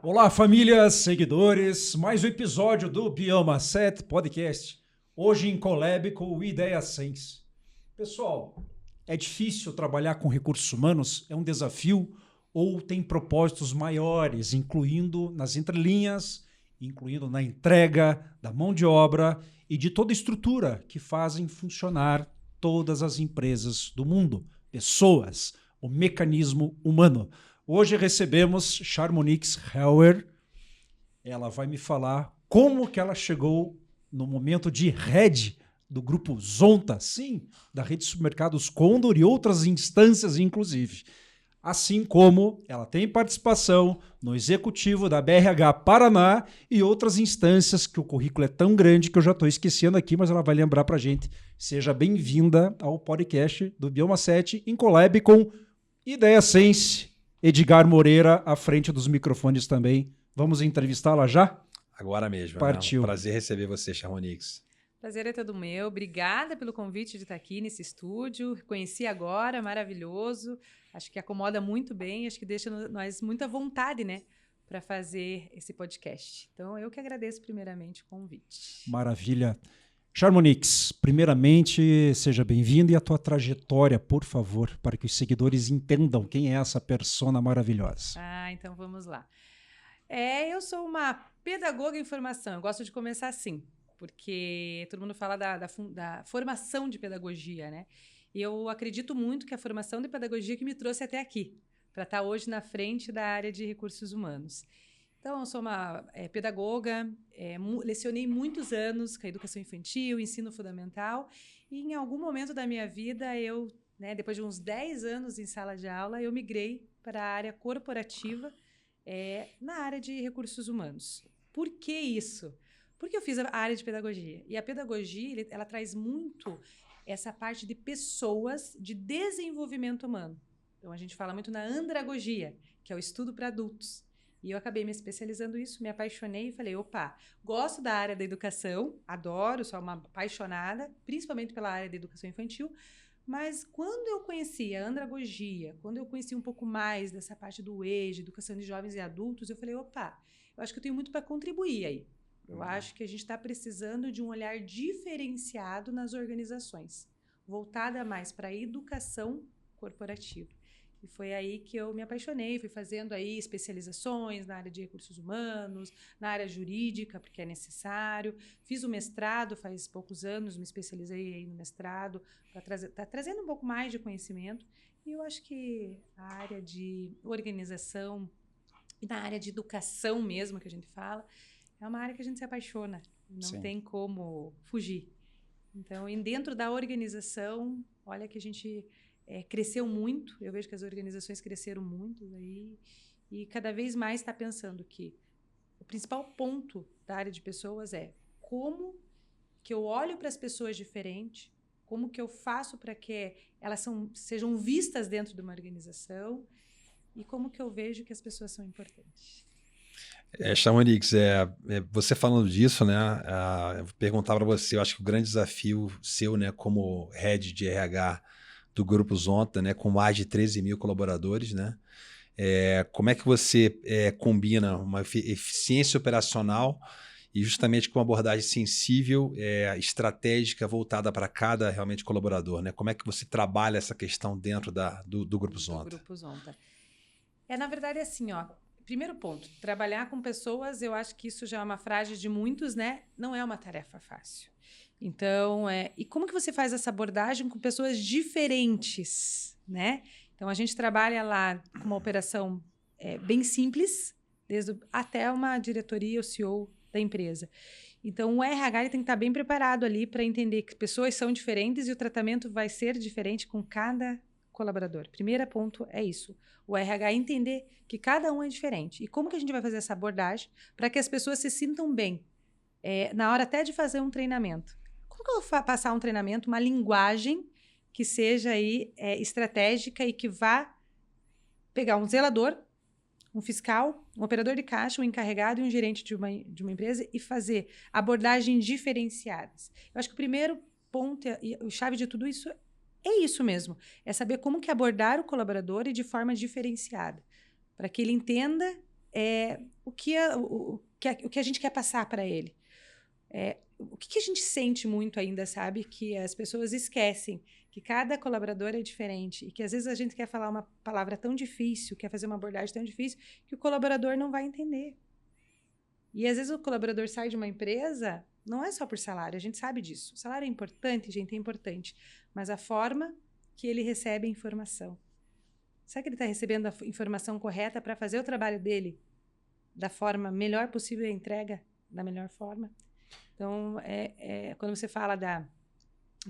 Olá, famílias, seguidores, mais um episódio do Bioma 7 Podcast, hoje em collab com o Ideia Sense. Pessoal, é difícil trabalhar com recursos humanos? É um desafio ou tem propósitos maiores, incluindo nas entrelinhas, incluindo na entrega da mão de obra e de toda a estrutura que fazem funcionar todas as empresas do mundo, pessoas, o mecanismo humano. Hoje recebemos Charmonix Heuer. Ela vai me falar como que ela chegou no momento de head do grupo Zonta, sim, da rede de supermercados Condor e outras instâncias, inclusive. Assim como ela tem participação no executivo da BRH Paraná e outras instâncias que o currículo é tão grande que eu já estou esquecendo aqui, mas ela vai lembrar para a gente. Seja bem-vinda ao podcast do Bioma 7 em collab com Ideia Sense. Edgar Moreira, à frente dos microfones também. Vamos entrevistá-la já? Agora mesmo. Partiu. É um prazer receber você, Charmonix. Prazer é todo meu. Obrigada pelo convite de estar aqui nesse estúdio. Conheci agora, maravilhoso. Acho que acomoda muito bem, acho que deixa nós muita vontade, né, para fazer esse podcast. Então, eu que agradeço primeiramente o convite. Maravilha. Charmonix, primeiramente, seja bem-vindo e a tua trajetória, por favor, para que os seguidores entendam quem é essa persona maravilhosa. Então vamos lá. Eu sou uma pedagoga em formação, eu gosto de começar assim, porque todo mundo fala da formação de pedagogia, né? E eu acredito muito que a formação de pedagogia que me trouxe até aqui, para estar hoje na frente da área de recursos humanos. Então, eu sou uma pedagoga, lecionei muitos anos com a educação infantil, ensino fundamental, e em algum momento da minha vida, depois de uns 10 anos em sala de aula, eu migrei para a área corporativa, na área de recursos humanos. Por que isso? Porque eu fiz a área de pedagogia. E a pedagogia, ela traz muito essa parte de pessoas, de desenvolvimento humano. Então, a gente fala muito na andragogia, que é o estudo para adultos. E eu acabei me especializando nisso, me apaixonei e falei, opa, gosto da área da educação, adoro, sou uma apaixonada, principalmente pela área da educação infantil, mas quando eu conheci a andragogia, quando eu conheci um pouco mais dessa parte do EJA, educação de jovens e adultos, eu falei, opa, eu acho que eu tenho muito para contribuir aí. Eu acho que a gente está precisando de um olhar diferenciado nas organizações, voltada mais para a educação corporativa. E foi aí que eu me apaixonei, fui fazendo aí especializações na área de recursos humanos, na área jurídica, porque é necessário. Fiz o mestrado faz poucos anos, me especializei aí no mestrado, para trazendo um pouco mais de conhecimento. E eu acho que a área de organização e na área de educação mesmo, que a gente fala, é uma área que a gente se apaixona, não tem como fugir. Então, e dentro da organização, olha que a gente cresceu muito, eu vejo que as organizações cresceram muito aí, e cada vez mais está pensando que o principal ponto da área de pessoas é como que eu olho para as pessoas diferente, como que eu faço para que elas sejam vistas dentro de uma organização e como que eu vejo que as pessoas são importantes. Charmonix, você falando disso, né, eu vou perguntar para você, eu acho que o grande desafio seu, né, como head de RH do Grupo Zonta, né, com mais de 13 mil colaboradores, né, como é que você combina uma eficiência operacional e justamente com uma abordagem sensível, estratégica, voltada para cada realmente colaborador, né? Como é que você trabalha essa questão dentro do Grupo Zonta? Do Grupo Zonta. Na verdade, é assim, ó. Primeiro ponto, trabalhar com pessoas, eu acho que isso já é uma frase de muitos, né? Não é uma tarefa fácil. Então, e como que você faz essa abordagem com pessoas diferentes, né? Então, a gente trabalha lá com uma operação bem simples, até uma diretoria, o CEO da empresa. Então, o RH ele tem que estar bem preparado ali para entender que pessoas são diferentes e o tratamento vai ser diferente com cada colaborador. Primeiro ponto é isso. O RH entender que cada um é diferente. E como que a gente vai fazer essa abordagem para que as pessoas se sintam bem? Na hora até de fazer um treinamento. Como que eu vou passar um treinamento, uma linguagem que seja aí estratégica e que vá pegar um zelador, um fiscal, um operador de caixa, um encarregado e um gerente de uma empresa e fazer abordagens diferenciadas. Eu acho que o primeiro ponto e a chave de tudo isso é isso mesmo, é saber como que abordar o colaborador e de forma diferenciada, para que ele entenda o que a gente quer passar para ele. O que a gente sente muito ainda, sabe? Que as pessoas esquecem que cada colaborador é diferente e que às vezes a gente quer falar uma palavra tão difícil, quer fazer uma abordagem tão difícil, que o colaborador não vai entender. E às vezes o colaborador sai de uma empresa, não é só por salário, a gente sabe disso. O salário é importante, gente, é importante. Mas a forma que ele recebe a informação. Será que ele está recebendo a informação correta para fazer o trabalho dele da forma melhor possível e a entrega da melhor forma? Então, quando você fala da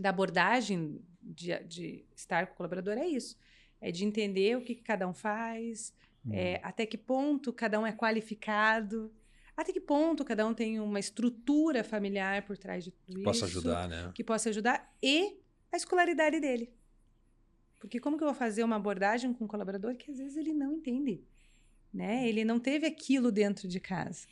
abordagem de estar com o colaborador, é isso. É de entender o que cada um faz, até que ponto cada um é qualificado, até que ponto cada um tem uma estrutura familiar por trás de tudo isso. Possa ajudar, né? Que possa ajudar e a escolaridade dele. Porque como que eu vou fazer uma abordagem com um colaborador que às vezes ele não entende, né? Ele não teve aquilo dentro de casa.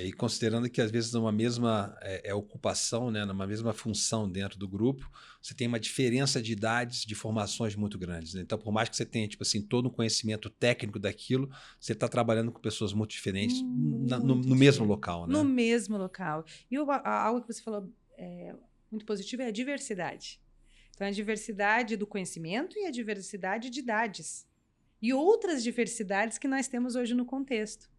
E considerando que às vezes numa mesma ocupação, né, numa mesma função dentro do grupo, você tem uma diferença de idades, de formações muito grandes, né? Então, por mais que você tenha tipo assim, todo o conhecimento técnico daquilo, você está trabalhando com pessoas muito diferentes no mesmo local. Né? No mesmo local. E algo que você falou muito positivo é a diversidade. Então, a diversidade do conhecimento e a diversidade de idades. E outras diversidades que nós temos hoje no contexto.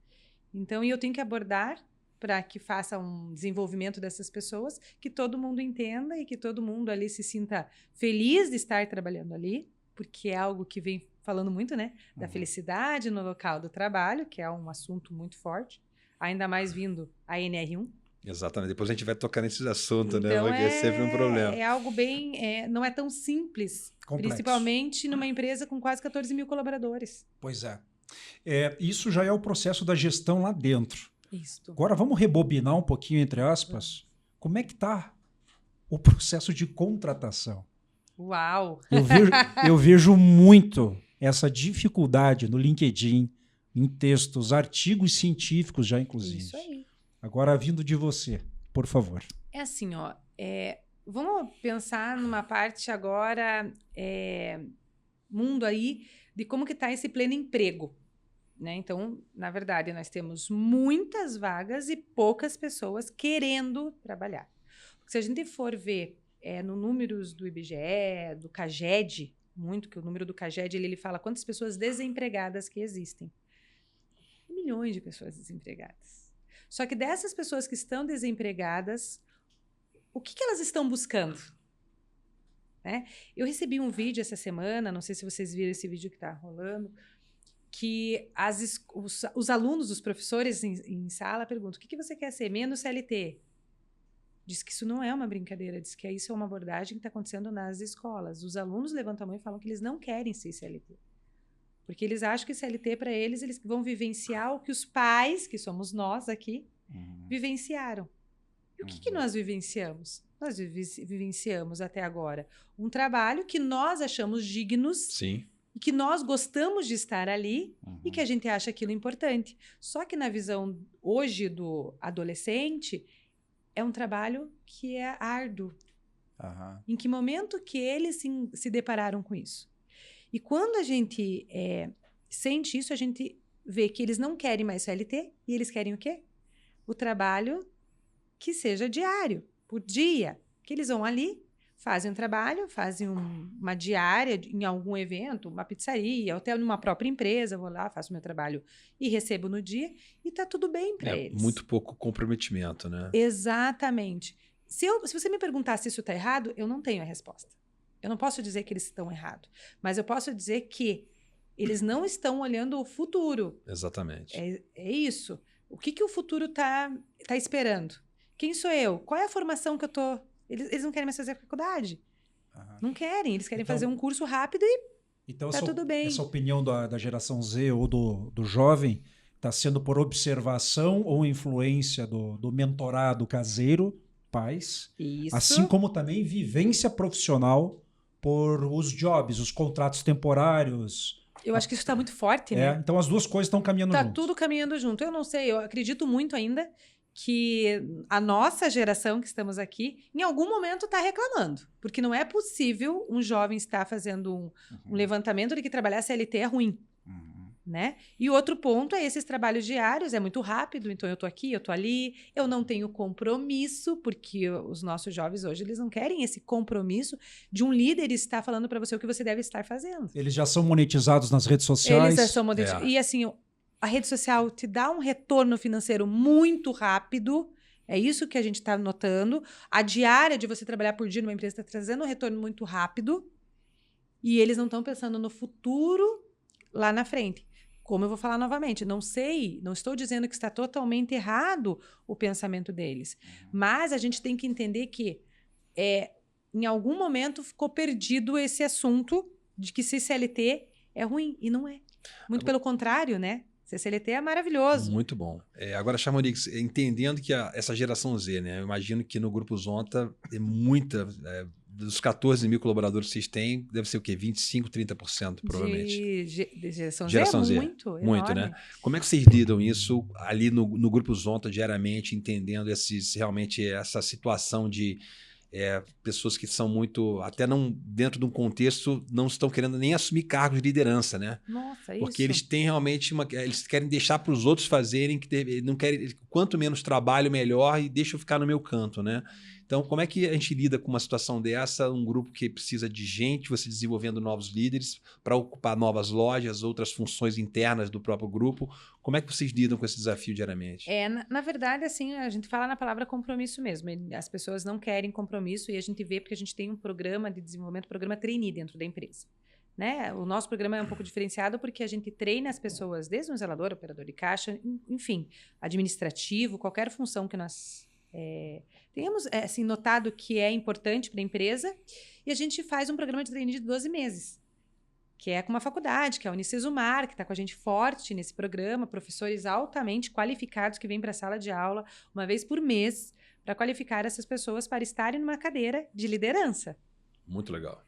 Então, eu tenho que abordar para que faça um desenvolvimento dessas pessoas, que todo mundo entenda e que todo mundo ali se sinta feliz de estar trabalhando ali, porque é algo que vem falando muito, né? Da felicidade no local do trabalho, que é um assunto muito forte, ainda mais vindo a NR1. Exatamente. Depois a gente vai tocar nesses assuntos, então, né? Porque é sempre um problema. É algo bem... não é tão simples, Complexo. Principalmente numa empresa com quase 14 mil colaboradores. Pois é. Isso já é o processo da gestão lá dentro. Isso. Agora vamos rebobinar um pouquinho, entre aspas. Como é que está o processo de contratação? Uau! Eu vejo muito essa dificuldade no LinkedIn, em textos, artigos científicos já, inclusive. Isso aí. Agora, vindo de você, por favor. É assim, ó. Vamos pensar numa parte agora, mundo aí, de como que está esse pleno emprego. Né? Então, na verdade, nós temos muitas vagas e poucas pessoas querendo trabalhar. Porque se a gente for ver no números do IBGE, do CAGED, que o número do CAGED ele fala quantas pessoas desempregadas que existem. Milhões de pessoas desempregadas. Só que dessas pessoas que estão desempregadas, o que elas estão buscando? Né? Eu recebi um vídeo essa semana, não sei se vocês viram esse vídeo que está rolando, que os alunos, os professores em sala perguntam: o que você quer ser? Menos CLT? Diz que isso não é uma brincadeira, diz que isso é uma abordagem que está acontecendo nas escolas. Os alunos levantam a mão e falam que eles não querem ser CLT. Porque eles acham que CLT, para eles vão vivenciar o que os pais, que somos nós aqui, vivenciaram. E o que nós vivenciamos? Nós vivenciamos até agora um trabalho que nós achamos dignos. Sim. E que nós gostamos de estar ali e que a gente acha aquilo importante. Só que na visão hoje do adolescente, é um trabalho que é árduo. Em que momento que eles se depararam com isso? E quando a gente sente isso, a gente vê que eles não querem mais CLT e eles querem o quê? O trabalho que seja diário, por dia. Que eles vão ali, fazem um trabalho, fazem uma diária em algum evento, uma pizzaria, ou até numa própria empresa, vou lá, faço meu trabalho e recebo no dia, e tá tudo bem para eles. Muito pouco comprometimento, né? Exatamente. Se você me perguntar se isso está errado, eu não tenho a resposta. Eu não posso dizer que eles estão errados, mas eu posso dizer que eles não estão olhando o futuro. Exatamente. É isso. O que o futuro tá esperando? Quem sou eu? Qual é a formação que eu tô... Eles não querem mais fazer faculdade. Não querem. Eles querem fazer um curso rápido e tá tudo bem. Essa opinião da geração Z ou do jovem está sendo por observação ou influência do mentorado caseiro, pais. Isso. Assim como também vivência profissional por os jobs, os contratos temporários. Eu acho que isso está muito forte, né? Então as duas coisas estão caminhando junto. Tá tudo caminhando junto. Eu não sei, eu acredito muito ainda que a nossa geração que estamos aqui, em algum momento está reclamando. Porque não é possível um jovem estar fazendo um levantamento de que trabalhar CLT é ruim. né? E outro ponto é esses trabalhos diários, é muito rápido, então eu tô aqui, eu tô ali, eu não tenho compromisso, porque os nossos jovens hoje, eles não querem esse compromisso de um líder estar falando para você o que você deve estar fazendo. Eles já são monetizados nas redes sociais. Eles já são monetizados. E assim, a rede social te dá um retorno financeiro muito rápido, é isso que a gente está notando. A diária de você trabalhar por dia numa empresa está trazendo um retorno muito rápido, e eles não estão pensando no futuro lá na frente. Como eu vou falar novamente, não sei, não estou dizendo que está totalmente errado o pensamento deles, mas a gente tem que entender que em algum momento ficou perdido esse assunto de que CLT é ruim, e não é. Muito pelo contrário, né? CLT é maravilhoso. Muito bom. Agora, Chamonix, entendendo que essa geração Z, né? Eu imagino que no Grupo Zonta é muita... dos 14 mil colaboradores que vocês têm, deve ser o quê? 25%, 30%, provavelmente. De geração Z. Muito, muito, enorme. né? Como é que vocês lidam isso ali no Grupo Zonta diariamente, entendendo realmente essa situação de pessoas que são muito, até não dentro de um contexto, não estão querendo nem assumir cargos de liderança, né? Nossa, isso. Porque eles têm realmente eles querem deixar para os outros fazerem, não querem, quanto menos trabalho, melhor, e deixa eu ficar no meu canto, né? Então, como é que a gente lida com uma situação dessa, um grupo que precisa de gente, você desenvolvendo novos líderes para ocupar novas lojas, outras funções internas do próprio grupo? Como é que vocês lidam com esse desafio diariamente? Na verdade, assim, a gente fala na palavra compromisso mesmo. As pessoas não querem compromisso, e a gente vê porque a gente tem um programa de desenvolvimento, programa trainee dentro da empresa. Né? O nosso programa é um pouco diferenciado porque a gente treina as pessoas, desde um zelador, operador de caixa, enfim, administrativo, qualquer função que nós tenhamos assim, notado que é importante para a empresa, e a gente faz um programa de trainee de 12 meses, que é com uma faculdade, que é a Unicesumar, que está com a gente forte nesse programa, professores altamente qualificados que vêm para a sala de aula uma vez por mês para qualificar essas pessoas para estarem numa cadeira de liderança. Muito legal.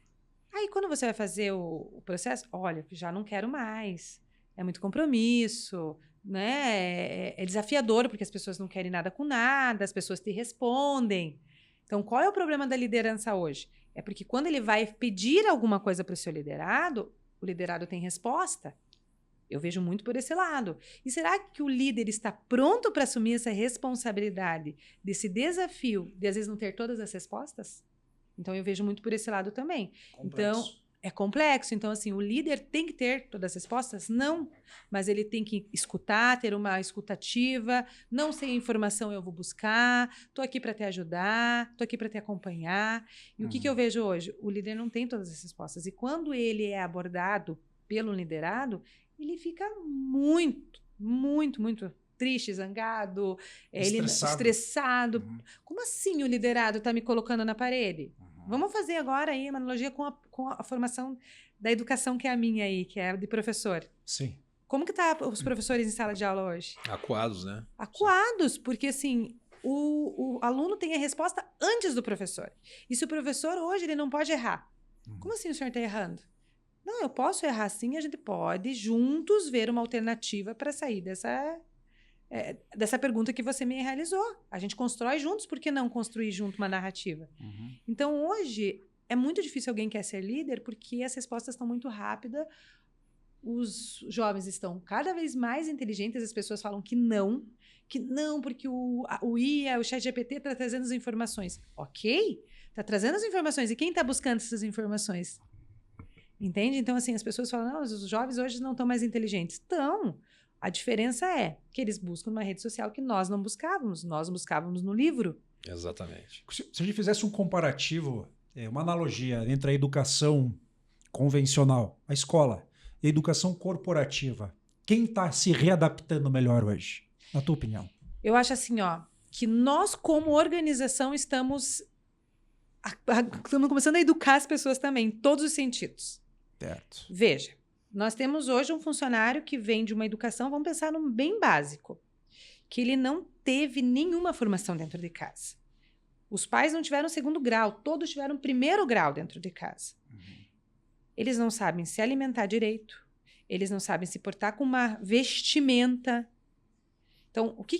Aí, quando você vai fazer o processo, olha, já não quero mais, é muito compromisso, né? É desafiador, porque as pessoas não querem nada com nada, as pessoas te respondem. Então, qual é o problema da liderança hoje? É porque quando ele vai pedir alguma coisa para o seu liderado, o liderado tem resposta. Eu vejo muito por esse lado. E será que o líder está pronto para assumir essa responsabilidade, desse desafio de, às vezes, não ter todas as respostas? Então, eu vejo muito por esse lado também. Complexo. Então, é complexo. Então, assim, o líder tem que ter todas as respostas? Não. Mas ele tem que escutar, ter uma escutativa. Não sei a informação, eu vou buscar. Estou aqui para te ajudar. Estou aqui para te acompanhar. E o que eu vejo hoje? O líder não tem todas as respostas. E quando ele é abordado pelo liderado, ele fica muito, muito, muito triste, zangado, estressado. Como assim o liderado está me colocando na parede? Vamos fazer agora aí uma analogia com a formação da educação que é a minha aí, que é de professor. Sim. Como que tá os professores em sala de aula hoje? Acuados, né? Acuados, porque assim, o aluno tem a resposta antes do professor. E se o professor hoje ele não pode errar. Como assim o senhor está errando? Não, eu posso errar sim, a gente pode juntos ver uma alternativa para sair dessa pergunta que você me realizou. A gente constrói juntos, por que não construir junto uma narrativa? Então, hoje, é muito difícil alguém quer ser líder porque as respostas estão muito rápidas, os jovens estão cada vez mais inteligentes, as pessoas falam que não, porque o IA, o ChatGPT está trazendo as informações. Ok, está trazendo as informações, e quem está buscando essas informações? Entende? Então, assim, as pessoas falam, não, os jovens hoje não estão mais inteligentes. Estão. A diferença é que eles buscam numa rede social que nós não buscávamos. Nós buscávamos no livro. Exatamente. Se a gente fizesse um comparativo, uma analogia entre a educação convencional, a escola, e a educação corporativa, quem está se readaptando melhor hoje, na tua opinião? Eu acho assim, que nós, como organização, estamos começando a educar as pessoas também, em todos os sentidos. Certo. Veja, nós temos hoje um funcionário que vem de uma educação, vamos pensar num bem básico, que ele não teve nenhuma formação dentro de casa. Os pais não tiveram segundo grau, todos tiveram primeiro grau dentro de casa. Eles não sabem se alimentar direito, eles não sabem se portar com uma vestimenta. Então, o que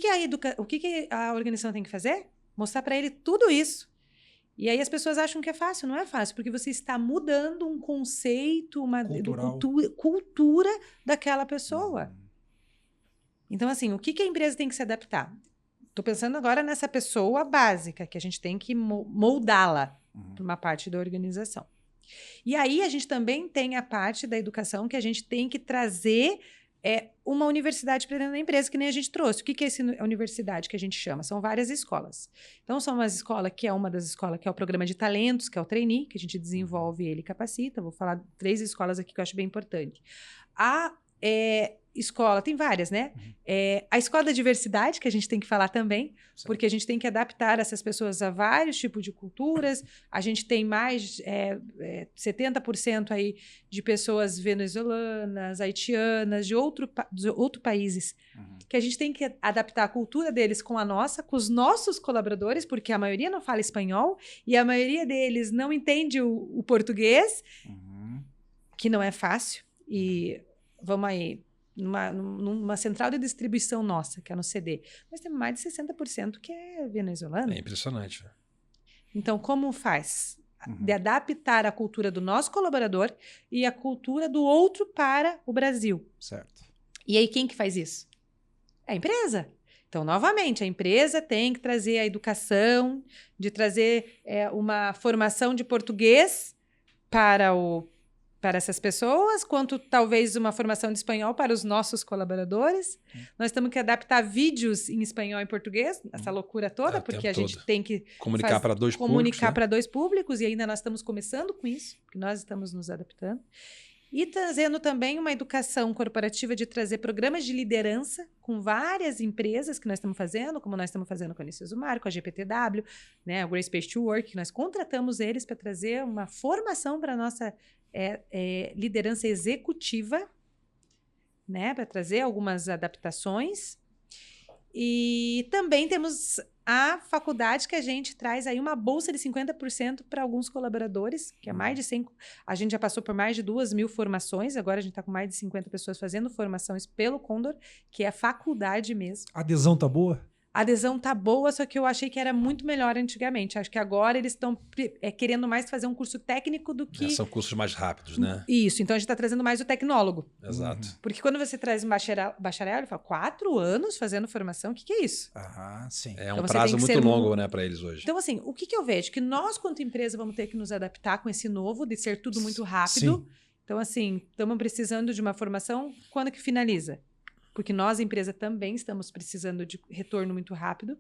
a organização tem que fazer? Mostrar para ele tudo isso. E aí as pessoas acham que é fácil, não é fácil, porque você está mudando um conceito, uma cultura daquela pessoa. Então, assim, o que a empresa tem que se adaptar? Estou pensando agora nessa pessoa básica, que a gente tem que moldá-la para uma parte da organização. E aí a gente também tem a parte da educação que a gente tem que trazer uma universidade para dentro da empresa, que nem a gente trouxe. O que é essa universidade que a gente chama? São várias escolas. Então, são umas escolas, que é uma das escolas, que é o programa de talentos, que é o trainee, que a gente desenvolve ele e capacita. Vou falar 3 escolas aqui que eu acho bem importante. A escola, tem várias, né? A escola da diversidade, que a gente tem que falar também, porque a gente tem que adaptar essas pessoas a vários tipos de culturas. A gente tem mais 70% aí de pessoas venezuelanas, haitianas, de outros países, que a gente tem que adaptar a cultura deles com a nossa, com os nossos colaboradores, porque a maioria não fala espanhol e a maioria deles não entende o português, que não é fácil. E vamos aí, numa central de distribuição nossa, que é no CD, nós temos mais de 60% que é venezuelano. É impressionante. Então, como faz? De adaptar a cultura do nosso colaborador e a cultura do outro para o Brasil. Certo. E aí, quem que faz isso? É a empresa. Então, novamente, a empresa tem que trazer a educação, de trazer uma formação de português para essas pessoas, quanto talvez uma formação de espanhol para os nossos colaboradores. Nós temos que adaptar vídeos em espanhol e em português, essa loucura toda, porque a gente tem que comunicar para dois públicos, e ainda nós estamos começando com isso, porque nós estamos nos adaptando. E trazendo também uma educação corporativa de trazer programas de liderança com várias empresas que nós estamos fazendo, como nós estamos fazendo com a Unicesumar, com a GPTW, né, o Great Space to Work, que nós contratamos eles para trazer uma formação para a nossa liderança executiva, né, para trazer algumas adaptações. E também temos a faculdade, que a gente traz aí uma bolsa de 50% para alguns colaboradores, que é mais de 100. A gente já passou por mais de 2.000 formações, agora a gente está com mais de 50 pessoas fazendo formações pelo Condor, que é faculdade mesmo. A adesão tá boa? A adesão tá boa, só que eu achei que era muito melhor antigamente. Acho que agora eles estão querendo mais fazer um curso técnico do que... São cursos mais rápidos, né? Isso, então a gente está trazendo mais o tecnólogo. Exato. Porque quando você traz um bacharel, ele fala, 4 anos fazendo formação, o que é isso? Sim. É um prazo muito longo, né, para eles hoje. Então, assim, o que eu vejo? Que nós, quanto empresa, vamos ter que nos adaptar com esse novo, de ser tudo muito rápido. Sim. Então, assim, estamos precisando de uma formação, quando que finaliza? Porque nós, empresa, também estamos precisando de retorno muito rápido.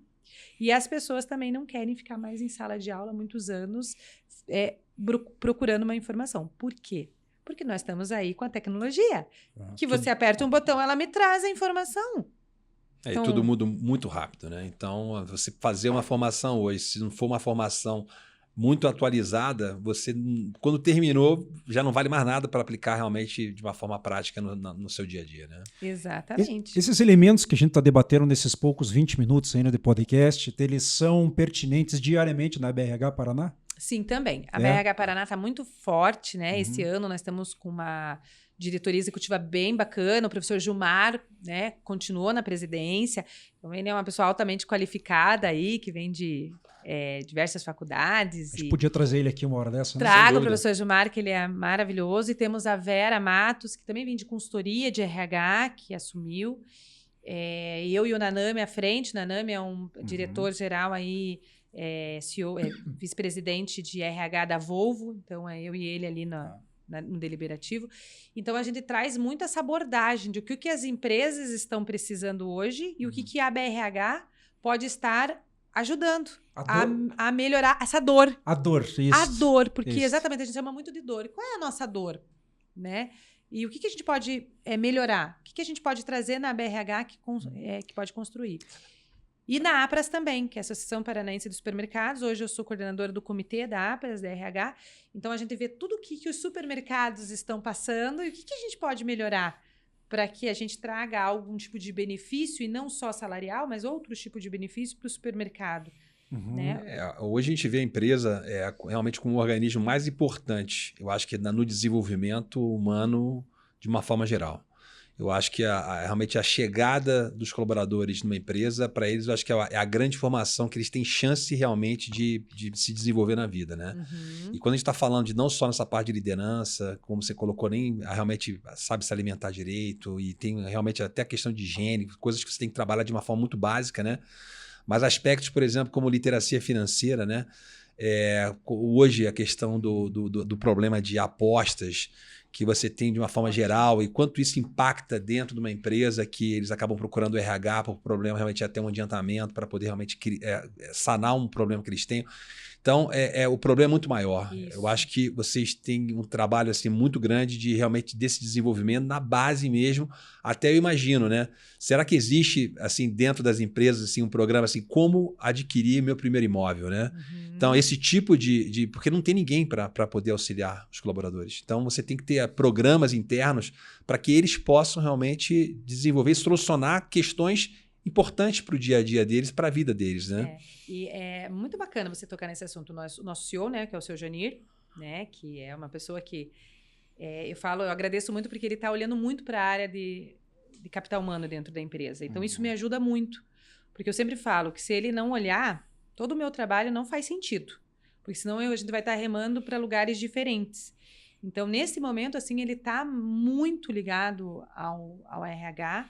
E as pessoas também não querem ficar mais em sala de aula muitos anos procurando uma informação. Por quê? Porque nós estamos aí com a tecnologia. Que você aperta um botão, ela me traz a informação. Então, tudo muda muito rápido, né? Então, você fazer uma formação hoje, se não for uma formação muito atualizada, você, quando terminou, já não vale mais nada para aplicar realmente de uma forma prática no seu dia a dia, né? Exatamente. Esses elementos que a gente está debatendo nesses poucos 20 minutos ainda de podcast, eles são pertinentes diariamente na BRH Paraná? Sim, também. A BRH Paraná está muito forte, né? Esse ano nós estamos com uma diretoria executiva bem bacana, o professor Gilmar, né, continuou na presidência, então ele é uma pessoa altamente qualificada aí, que vem de diversas faculdades. A gente podia trazer ele aqui uma hora dessa, né? Traga o professor Gilmar, que ele é maravilhoso, e temos a Vera Matos, que também vem de consultoria de RH, que assumiu, eu e o Nanami à frente. O Nanami é um diretor-geral aí, CEO, vice-presidente de RH da Volvo, então é eu e ele ali no deliberativo. Então, a gente traz muito essa abordagem de o que as empresas estão precisando hoje e o que a BRH pode estar ajudando a melhorar essa dor. A dor, isso. A dor, porque exatamente a gente chama muito de dor. E qual é a nossa dor? Né? E o que a gente pode melhorar? O que a gente pode trazer na BRH que pode construir? E na APRAS também, que é a Associação Paranaense dos Supermercados. Hoje eu sou coordenadora do comitê da APRAS, da RH. Então, a gente vê tudo o que os supermercados estão passando e o que a gente pode melhorar para que a gente traga algum tipo de benefício, e não só salarial, mas outros tipos de benefício para o supermercado. Né? Hoje a gente vê a empresa realmente como o organismo mais importante, eu acho que no desenvolvimento humano de uma forma geral. Eu acho que realmente a chegada dos colaboradores numa empresa, para eles, eu acho que é a grande formação que eles têm chance realmente de se desenvolver na vida, né? Uhum. E quando a gente está falando de não só nessa parte de liderança, como você colocou, nem realmente sabe se alimentar direito, e tem realmente até a questão de higiene, coisas que você tem que trabalhar de uma forma muito básica, né? Mas aspectos, por exemplo, como literacia financeira, né? Hoje a questão do problema de apostas que você tem de uma forma geral e quanto isso impacta dentro de uma empresa que eles acabam procurando o RH por problema realmente até um adiantamento para poder realmente sanar um problema que eles têm. Então, o problema é muito maior. Isso. Eu acho que vocês têm um trabalho assim, muito grande de realmente desse desenvolvimento na base mesmo. Até eu imagino, né? Será que existe, assim, dentro das empresas, assim, um programa assim, como adquirir meu primeiro imóvel, né? Uhum. Então, esse tipo porque não tem ninguém para poder auxiliar os colaboradores. Então, você tem que ter programas internos para que eles possam realmente desenvolver e solucionar questões importante para o dia a dia deles, para a vida deles, né? E é muito bacana você tocar nesse assunto. O nosso CEO, né, que é o seu Janir, né, que é uma pessoa que eu agradeço muito porque ele está olhando muito para a área de capital humano dentro da empresa. Então, isso me ajuda muito. Porque eu sempre falo que se ele não olhar, todo o meu trabalho não faz sentido. Porque senão a gente vai estar remando para lugares diferentes. Então, nesse momento, assim, ele está muito ligado ao RH.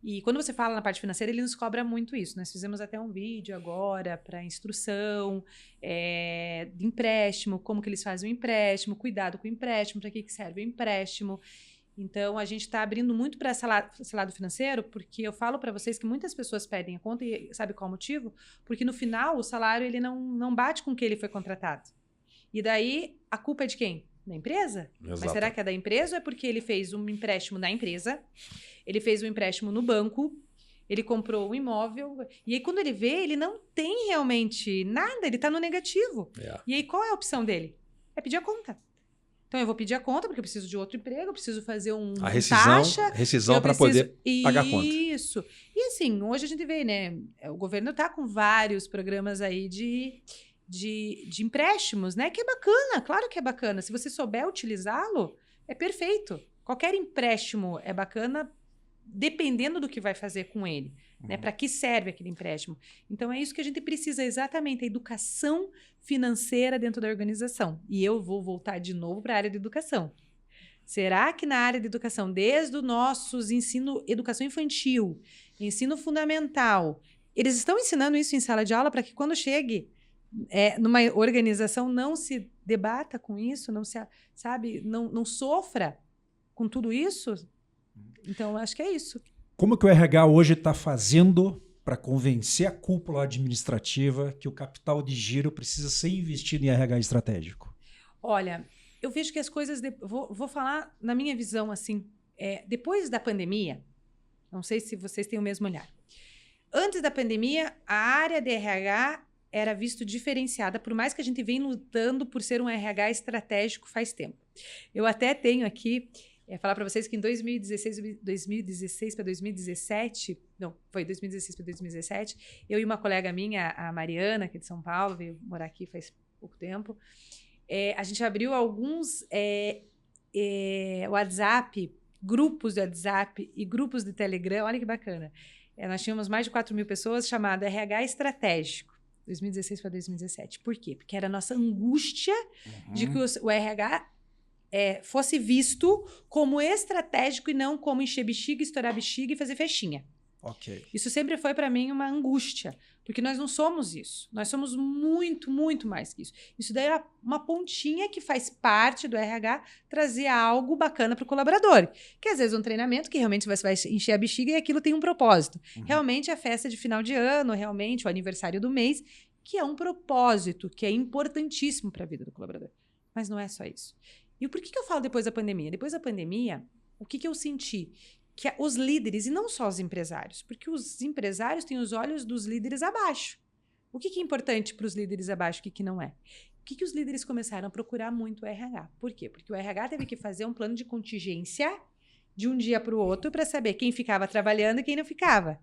E quando você fala na parte financeira, ele nos cobra muito isso. Nós fizemos até um vídeo agora para instrução de empréstimo, como que eles fazem o empréstimo, cuidado com o empréstimo, para que serve o empréstimo. Então, a gente está abrindo muito para esse lado financeiro, porque eu falo para vocês que muitas pessoas pedem a conta, e sabe qual é o motivo? Porque no final, o salário ele não bate com o que ele foi contratado. E daí, a culpa é de quem? Da empresa? Exato. Mas será que é da empresa ou é porque ele fez um empréstimo na empresa? Ele fez um empréstimo no banco, ele comprou um imóvel, e aí quando ele vê, ele não tem realmente nada, ele está no negativo. E aí qual é a opção dele? É pedir a conta. Então eu vou pedir a conta porque eu preciso de outro emprego, eu preciso fazer a rescisão para poder pagar a conta. Isso. E assim, hoje a gente vê, né? O governo está com vários programas aí de empréstimos, né? Que é bacana, claro que é bacana. Se você souber utilizá-lo, é perfeito. Qualquer empréstimo é bacana, dependendo do que vai fazer com ele, né? Para que serve aquele empréstimo? Então, é isso que a gente precisa exatamente, a educação financeira dentro da organização. E eu vou voltar de novo para a área de educação. Será que na área de educação, desde o nosso educação infantil, ensino fundamental, eles estão ensinando isso em sala de aula para que quando chegue numa organização não se debata com isso, não se, sabe, não sofra com tudo isso? Então, acho que é isso. Como que o RH hoje está fazendo para convencer a cúpula administrativa que o capital de giro precisa ser investido em RH estratégico? Olha, eu vejo que as coisas... Vou falar na minha visão, assim, depois da pandemia, não sei se vocês têm o mesmo olhar. Antes da pandemia, a área de RH era visto diferenciada, por mais que a gente venha lutando por ser um RH estratégico faz tempo. Eu até tenho aqui... falar para vocês que em 2016 para 2017, não, foi 2016 para 2017, eu e uma colega minha, a Mariana, que é de São Paulo, veio morar aqui faz pouco tempo, a gente abriu alguns WhatsApp, grupos de WhatsApp e grupos de Telegram, olha que bacana. Nós tínhamos mais de 4.000 pessoas, chamado RH Estratégico, 2016 para 2017. Por quê? Porque era a nossa angústia de que o RH... fosse visto como estratégico e não como encher bexiga, estourar bexiga e fazer festinha. Ok. Isso sempre foi para mim uma angústia, porque nós não somos isso. Nós somos muito, muito mais que isso. Isso daí é uma pontinha que faz parte do RH trazer algo bacana para o colaborador. Que às vezes um treinamento que realmente você vai encher a bexiga e aquilo tem um propósito. Realmente a festa de final de ano, realmente o aniversário do mês, que é um propósito, que é importantíssimo para a vida do colaborador. Mas não é só isso. E por que eu falo depois da pandemia? Depois da pandemia, o que eu senti? Que os líderes, e não só os empresários, porque os empresários têm os olhos dos líderes abaixo. O que é importante para os líderes abaixo e o que não é? O que os líderes começaram a procurar muito o RH? Por quê? Porque o RH teve que fazer um plano de contingência de um dia para o outro para saber quem ficava trabalhando e quem não ficava.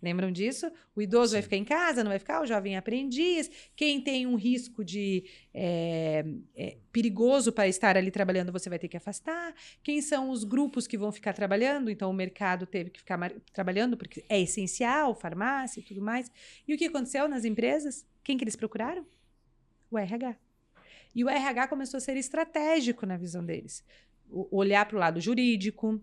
Lembram disso? O idoso vai ficar em casa, não vai ficar? O jovem aprendiz. Quem tem um risco de perigoso para estar ali trabalhando, você vai ter que afastar. Quem são os grupos que vão ficar trabalhando? Então, o mercado teve que ficar trabalhando, porque é essencial, farmácia e tudo mais. E o que aconteceu nas empresas? Quem que eles procuraram? O RH. E o RH começou a ser estratégico na visão deles. Olhar para o lado jurídico,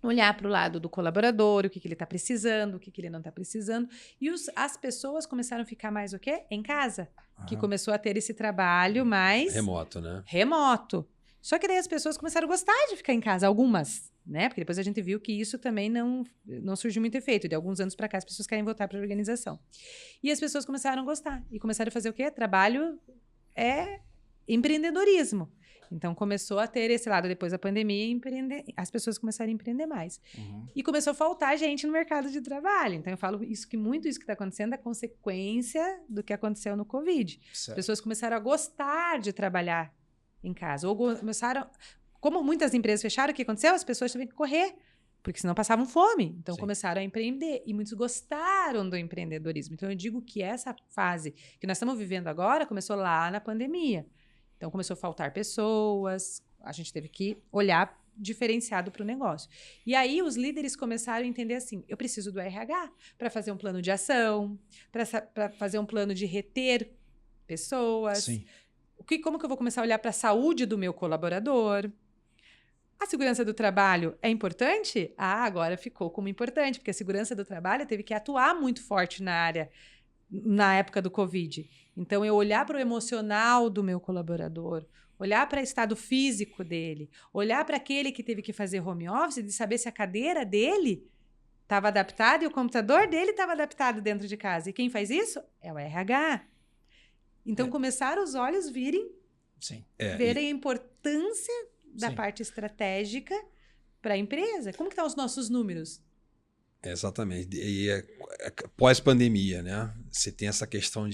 olhar para o lado do colaborador, o que ele está precisando, o que ele não está precisando. E as pessoas começaram a ficar mais o quê? Em casa. Que começou a ter esse trabalho mais... Remoto, né? Remoto. Só que daí as pessoas começaram a gostar de ficar em casa, algumas, né? Porque depois a gente viu que isso também não surgiu muito efeito. De alguns anos para cá, as pessoas querem voltar para a organização. E as pessoas começaram a gostar. E começaram a fazer o quê? Trabalho empreendedorismo. Então, começou a ter esse lado, depois da pandemia, as pessoas começaram a empreender mais. E começou a faltar gente no mercado de trabalho. Então, eu falo muito isso que está acontecendo é consequência do que aconteceu no Covid. Certo. As pessoas começaram a gostar de trabalhar em casa. Ou começaram... Como muitas empresas fecharam, o que aconteceu? As pessoas tiveram que correr, porque senão passavam fome. Então, começaram a empreender. E muitos gostaram do empreendedorismo. Então, eu digo que essa fase que nós estamos vivendo agora começou lá na pandemia. Então, começou a faltar pessoas, a gente teve que olhar diferenciado para o negócio. E aí, os líderes começaram a entender assim, eu preciso do RH para fazer um plano de ação, para fazer um plano de reter pessoas. Sim. Como que eu vou começar a olhar para a saúde do meu colaborador? A segurança do trabalho é importante? Agora ficou como importante, porque a segurança do trabalho teve que atuar muito forte na área na época do Covid. Então, eu olhar para o emocional do meu colaborador, olhar para o estado físico dele, olhar para aquele que teve que fazer home office, de saber se a cadeira dele estava adaptada e o computador dele estava adaptado dentro de casa. E quem faz isso? É o RH. Então, começaram os olhos verem a importância da parte estratégica para a empresa. Como que estão os nossos números? Exatamente. E pós-pandemia, né? Você tem essa questão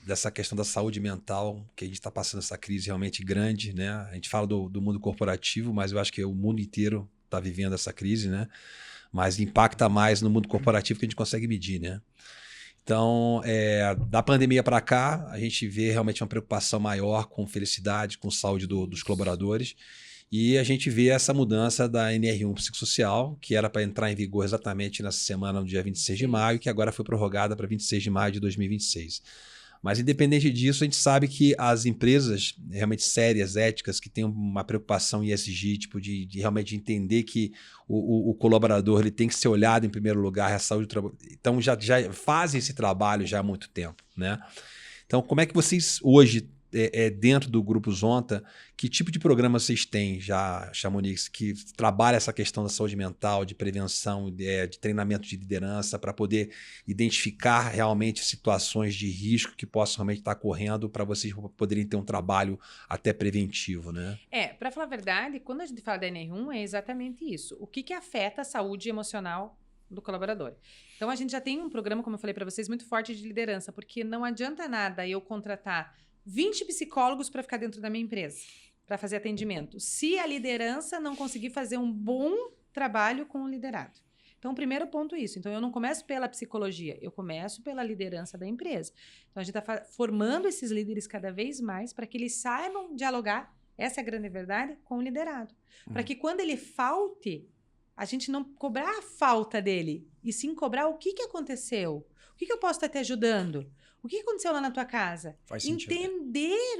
dessa questão da saúde mental, que a gente está passando essa crise realmente grande, né? A gente fala do mundo corporativo, mas eu acho que o mundo inteiro está vivendo essa crise, né? Mas impacta mais no mundo corporativo que a gente consegue medir, né? Então, da pandemia para cá, a gente vê realmente uma preocupação maior com felicidade, com saúde dos colaboradores. E a gente vê essa mudança da NR1 psicossocial, que era para entrar em vigor exatamente nessa semana, no dia 26 de maio, que agora foi prorrogada para 26 de maio de 2026. Mas, independente disso, a gente sabe que as empresas realmente sérias, éticas, que têm uma preocupação em ESG, tipo de realmente entender que o colaborador ele tem que ser olhado em primeiro lugar, a saúde do trabalho. Então, já fazem esse trabalho já há muito tempo, né? Então, como é que vocês hoje... dentro do Grupo Zonta, que tipo de programa vocês têm já, Chamonix, que trabalha essa questão da saúde mental, de prevenção, de treinamento de liderança, para poder identificar realmente situações de risco que possam realmente estar ocorrendo para vocês poderem ter um trabalho até preventivo, né? Para falar a verdade, quando a gente fala da NR1, é exatamente isso. O que afeta a saúde emocional do colaborador? Então, a gente já tem um programa, como eu falei para vocês, muito forte de liderança, porque não adianta nada eu contratar 20 psicólogos para ficar dentro da minha empresa, para fazer atendimento, se a liderança não conseguir fazer um bom trabalho com o liderado. Então, o primeiro ponto é isso. Então, eu não começo pela psicologia, eu começo pela liderança da empresa. Então, a gente está formando esses líderes cada vez mais para que eles saibam dialogar, essa é a grande verdade, com o liderado. Para que quando ele falte, a gente não cobrar a falta dele, e sim cobrar o que aconteceu, o que eu posso estar te ajudando. O que aconteceu lá na tua casa? Faz sentido. Entender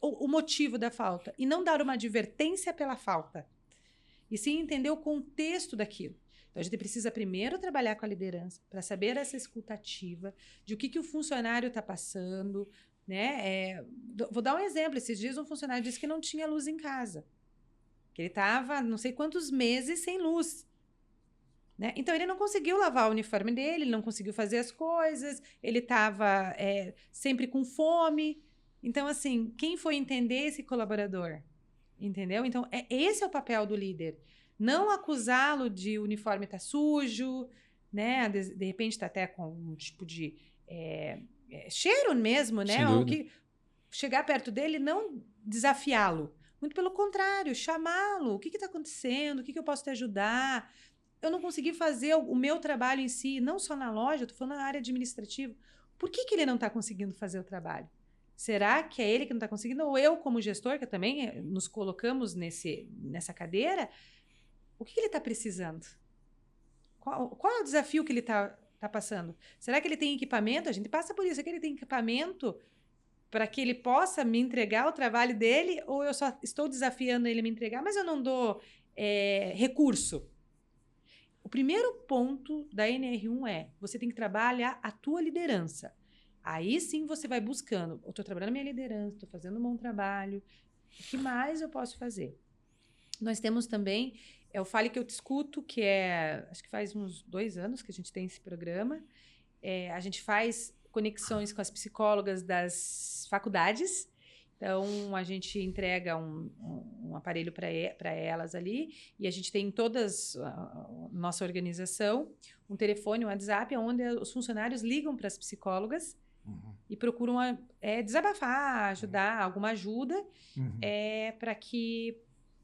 o motivo da falta e não dar uma advertência pela falta. E sim entender o contexto daquilo. Então, a gente precisa primeiro trabalhar com a liderança para saber essa escutativa de o que o funcionário está passando, né? Vou dar um exemplo. Esses dias um funcionário disse que não tinha luz em casa. Que ele estava não sei quantos meses sem luz. Né? Então, ele não conseguiu lavar o uniforme dele, ele não conseguiu fazer as coisas, ele estava sempre com fome. Então, assim, quem foi entender esse colaborador? Entendeu? Então, esse é o papel do líder. Não acusá-lo de o uniforme estar sujo, né? De repente está até com um tipo de cheiro mesmo, né? Ou chegar perto dele e não desafiá-lo. Muito pelo contrário, chamá-lo. O que está acontecendo? O que eu posso te ajudar? eu não consegui fazer o meu trabalho em si, não só na loja, eu tô falando na área administrativa. Por que ele não está conseguindo fazer o trabalho? Será que é ele que não está conseguindo? Ou eu, como gestor, que também nos colocamos nessa cadeira, o que ele está precisando? Qual é o desafio que ele está passando? Será que ele tem equipamento? A gente passa por isso. Será que ele tem equipamento para que ele possa me entregar o trabalho dele? Ou eu só estou desafiando ele a me entregar, mas eu não dou recurso? O primeiro ponto da NR1 é, você tem que trabalhar a tua liderança. Aí sim você vai buscando, eu estou trabalhando a minha liderança, estou fazendo um bom trabalho, o que mais eu posso fazer? Nós temos também, o Fale Que Eu Te Escuto, que acho que faz uns 2 anos que a gente tem esse programa. A gente faz conexões com as psicólogas das faculdades. Então, a gente entrega um aparelho para elas ali e a gente tem em todas a nossa organização um telefone, um WhatsApp, onde os funcionários ligam para as psicólogas e procuram desabafar, ajudar, alguma ajuda para que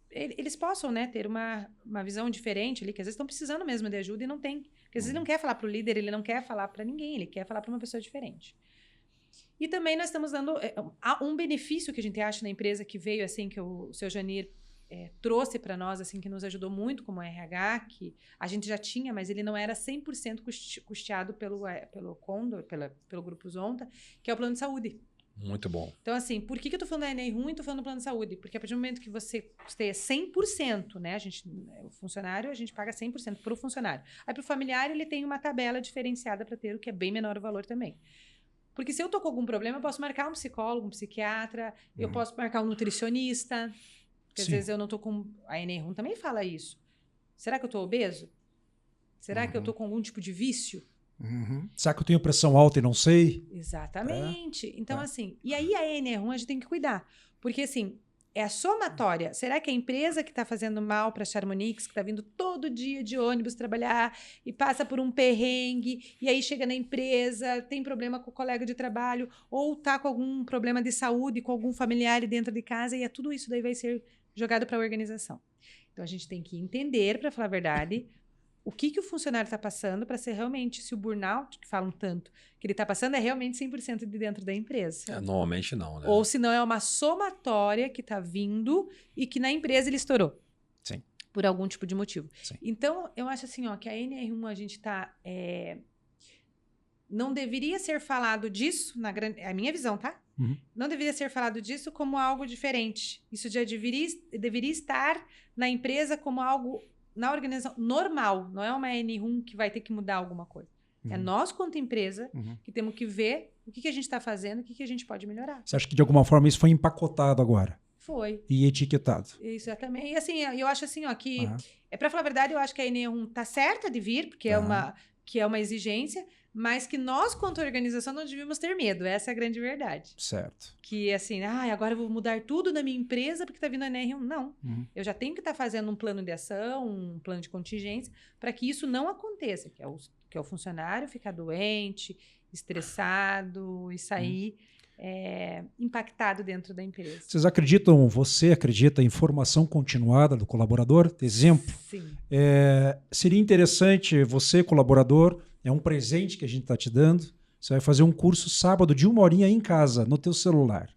eles possam, né, ter uma visão diferente ali, que às vezes estão precisando mesmo de ajuda e não tem. Porque às vezes ele não quer falar para o líder, ele não quer falar para ninguém, ele quer falar para uma pessoa diferente. E também nós estamos dando um benefício que a gente acha na empresa que veio, assim, que o seu Janir trouxe para nós, assim, que nos ajudou muito como RH, que a gente já tinha, mas ele não era 100% custeado pelo Condor, pelo Grupo Zonta, que é o plano de saúde. Muito bom. Então, assim, por que eu tô falando da NR1 e tô falando do plano de saúde? Porque a partir do momento que você custeia 100%, né? O funcionário, a gente paga 100% para o funcionário. Aí, para o familiar, ele tem uma tabela diferenciada para ter, o que é bem menor o valor também. Porque se eu tô com algum problema, eu posso marcar um psicólogo, um psiquiatra, eu posso marcar um nutricionista, porque às vezes eu não tô com... A NR1 também fala isso. Será que eu tô obeso? Será que eu tô com algum tipo de vício? Será que eu tenho pressão alta e não sei? Exatamente. Então, assim, e aí a NR1 a gente tem que cuidar. Porque, assim, é a somatória. Será que a empresa que está fazendo mal para a Charmonix, que está vindo todo dia de ônibus trabalhar e passa por um perrengue, e aí chega na empresa, tem problema com o colega de trabalho, ou está com algum problema de saúde, com algum familiar dentro de casa, e tudo isso daí vai ser jogado para a organização. Então, a gente tem que entender, para falar a verdade, o que o funcionário está passando para ser realmente, se o burnout, que falam tanto, que ele está passando é realmente 100% de dentro da empresa. Normalmente não, né? Ou se não é uma somatória que está vindo e que na empresa ele estourou. Sim. Por algum tipo de motivo. Sim. Então, eu acho assim, ó, que a NR1 a gente está... não deveria ser falado disso, é a minha visão, tá? Não deveria ser falado disso como algo diferente. Isso já deveria estar na empresa como algo... na organização normal, não é uma N1 que vai ter que mudar alguma coisa. É nós, quanto empresa, que temos que ver o que a gente está fazendo, o que a gente pode melhorar. Você acha que de alguma forma isso foi empacotado agora? Foi. E etiquetado? Exatamente. E assim, eu acho assim, ó, que... para falar a verdade, eu acho que a N1 tá certa de vir, porque é uma exigência, mas que nós, quanto organização, não devíamos ter medo. Essa é a grande verdade. Certo. Que assim, agora eu vou mudar tudo na minha empresa porque tá vindo a NR1. Não. Eu já tenho que estar fazendo um plano de ação, um plano de contingência, para que isso não aconteça, que é o funcionário ficar doente, estressado e sair impactado dentro da empresa. Você acredita em formação continuada do colaborador? Exemplo? Sim. Seria interessante você, colaborador, é um presente que a gente está te dando, você vai fazer um curso sábado de 1 horinha em casa, no teu celular.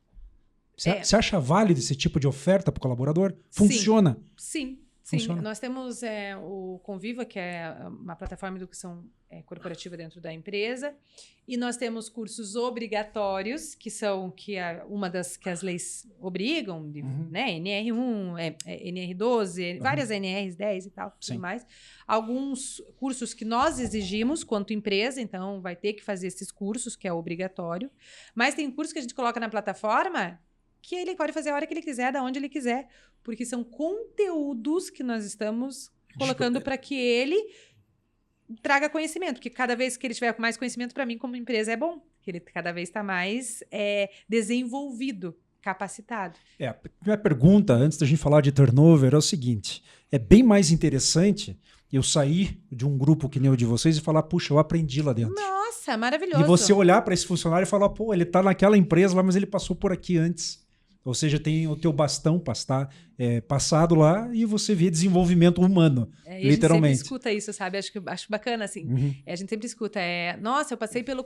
Você acha válido esse tipo de oferta para o colaborador? Funciona? Sim. Funciona. Nós temos o Conviva, que é uma plataforma de educação corporativa dentro da empresa, e nós temos cursos obrigatórios, que são uma das que as leis obrigam, né? NR1, NR12, várias NRs 10 e tal, tudo mais. Alguns cursos que nós exigimos quanto empresa, então vai ter que fazer esses cursos, que é obrigatório, mas tem cursos que a gente coloca na plataforma que ele pode fazer a hora que ele quiser, da onde ele quiser, porque são conteúdos que nós estamos colocando para que ele traga conhecimento, porque cada vez que ele tiver mais conhecimento, para mim, como empresa, é bom, que ele cada vez está mais desenvolvido, capacitado. A minha pergunta, antes da gente falar de turnover, é o seguinte, é bem mais interessante eu sair de um grupo que nem o de vocês e falar, puxa, eu aprendi lá dentro. Nossa, maravilhoso. E você olhar para esse funcionário e falar, pô, ele está naquela empresa lá, mas ele passou por aqui antes. Ou seja, tem o teu bastão passado lá e você vê desenvolvimento humano, E a gente literalmente. sempre escuta isso, sabe? Acho bacana, assim. Uhum. A gente sempre escuta, nossa, eu passei pelo...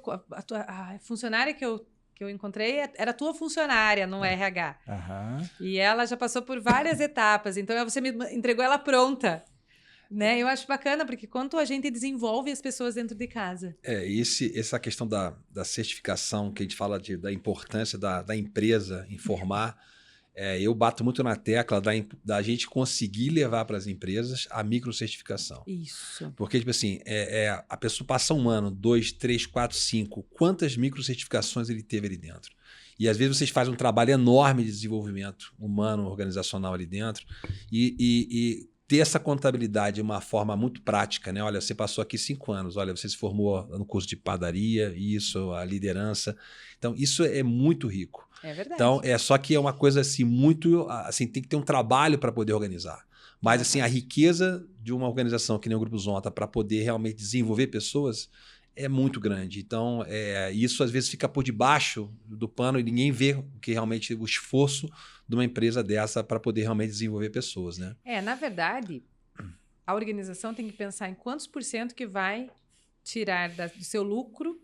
A funcionária que eu encontrei era tua funcionária no RH. Aham. E ela já passou por várias etapas, então você me entregou ela pronta. Né? Eu acho bacana, porque quanto a gente desenvolve as pessoas dentro de casa. Essa questão da certificação, que a gente fala da importância da empresa informar, eu bato muito na tecla da gente conseguir levar para as empresas a microcertificação. Isso. Porque, tipo assim, a pessoa passa 1 ano, 2, 3, 4, 5, quantas microcertificações ele teve ali dentro? E às vezes vocês fazem um trabalho enorme de desenvolvimento humano, organizacional ali dentro, e ter essa contabilidade de uma forma muito prática, né? Olha, você passou aqui 5 anos, olha, você se formou no curso de padaria, isso, a liderança. Então, isso é muito rico. É verdade. Então, só que é uma coisa assim, muito, assim, tem que ter um trabalho para poder organizar. Mas, assim, a riqueza de uma organização que nem o Grupo Zonta para poder realmente desenvolver pessoas é muito grande. Então, isso às vezes fica por debaixo do pano e ninguém vê que realmente o esforço de uma empresa dessa para poder realmente desenvolver pessoas, né? Na verdade, a organização tem que pensar em quantos % que vai tirar do seu lucro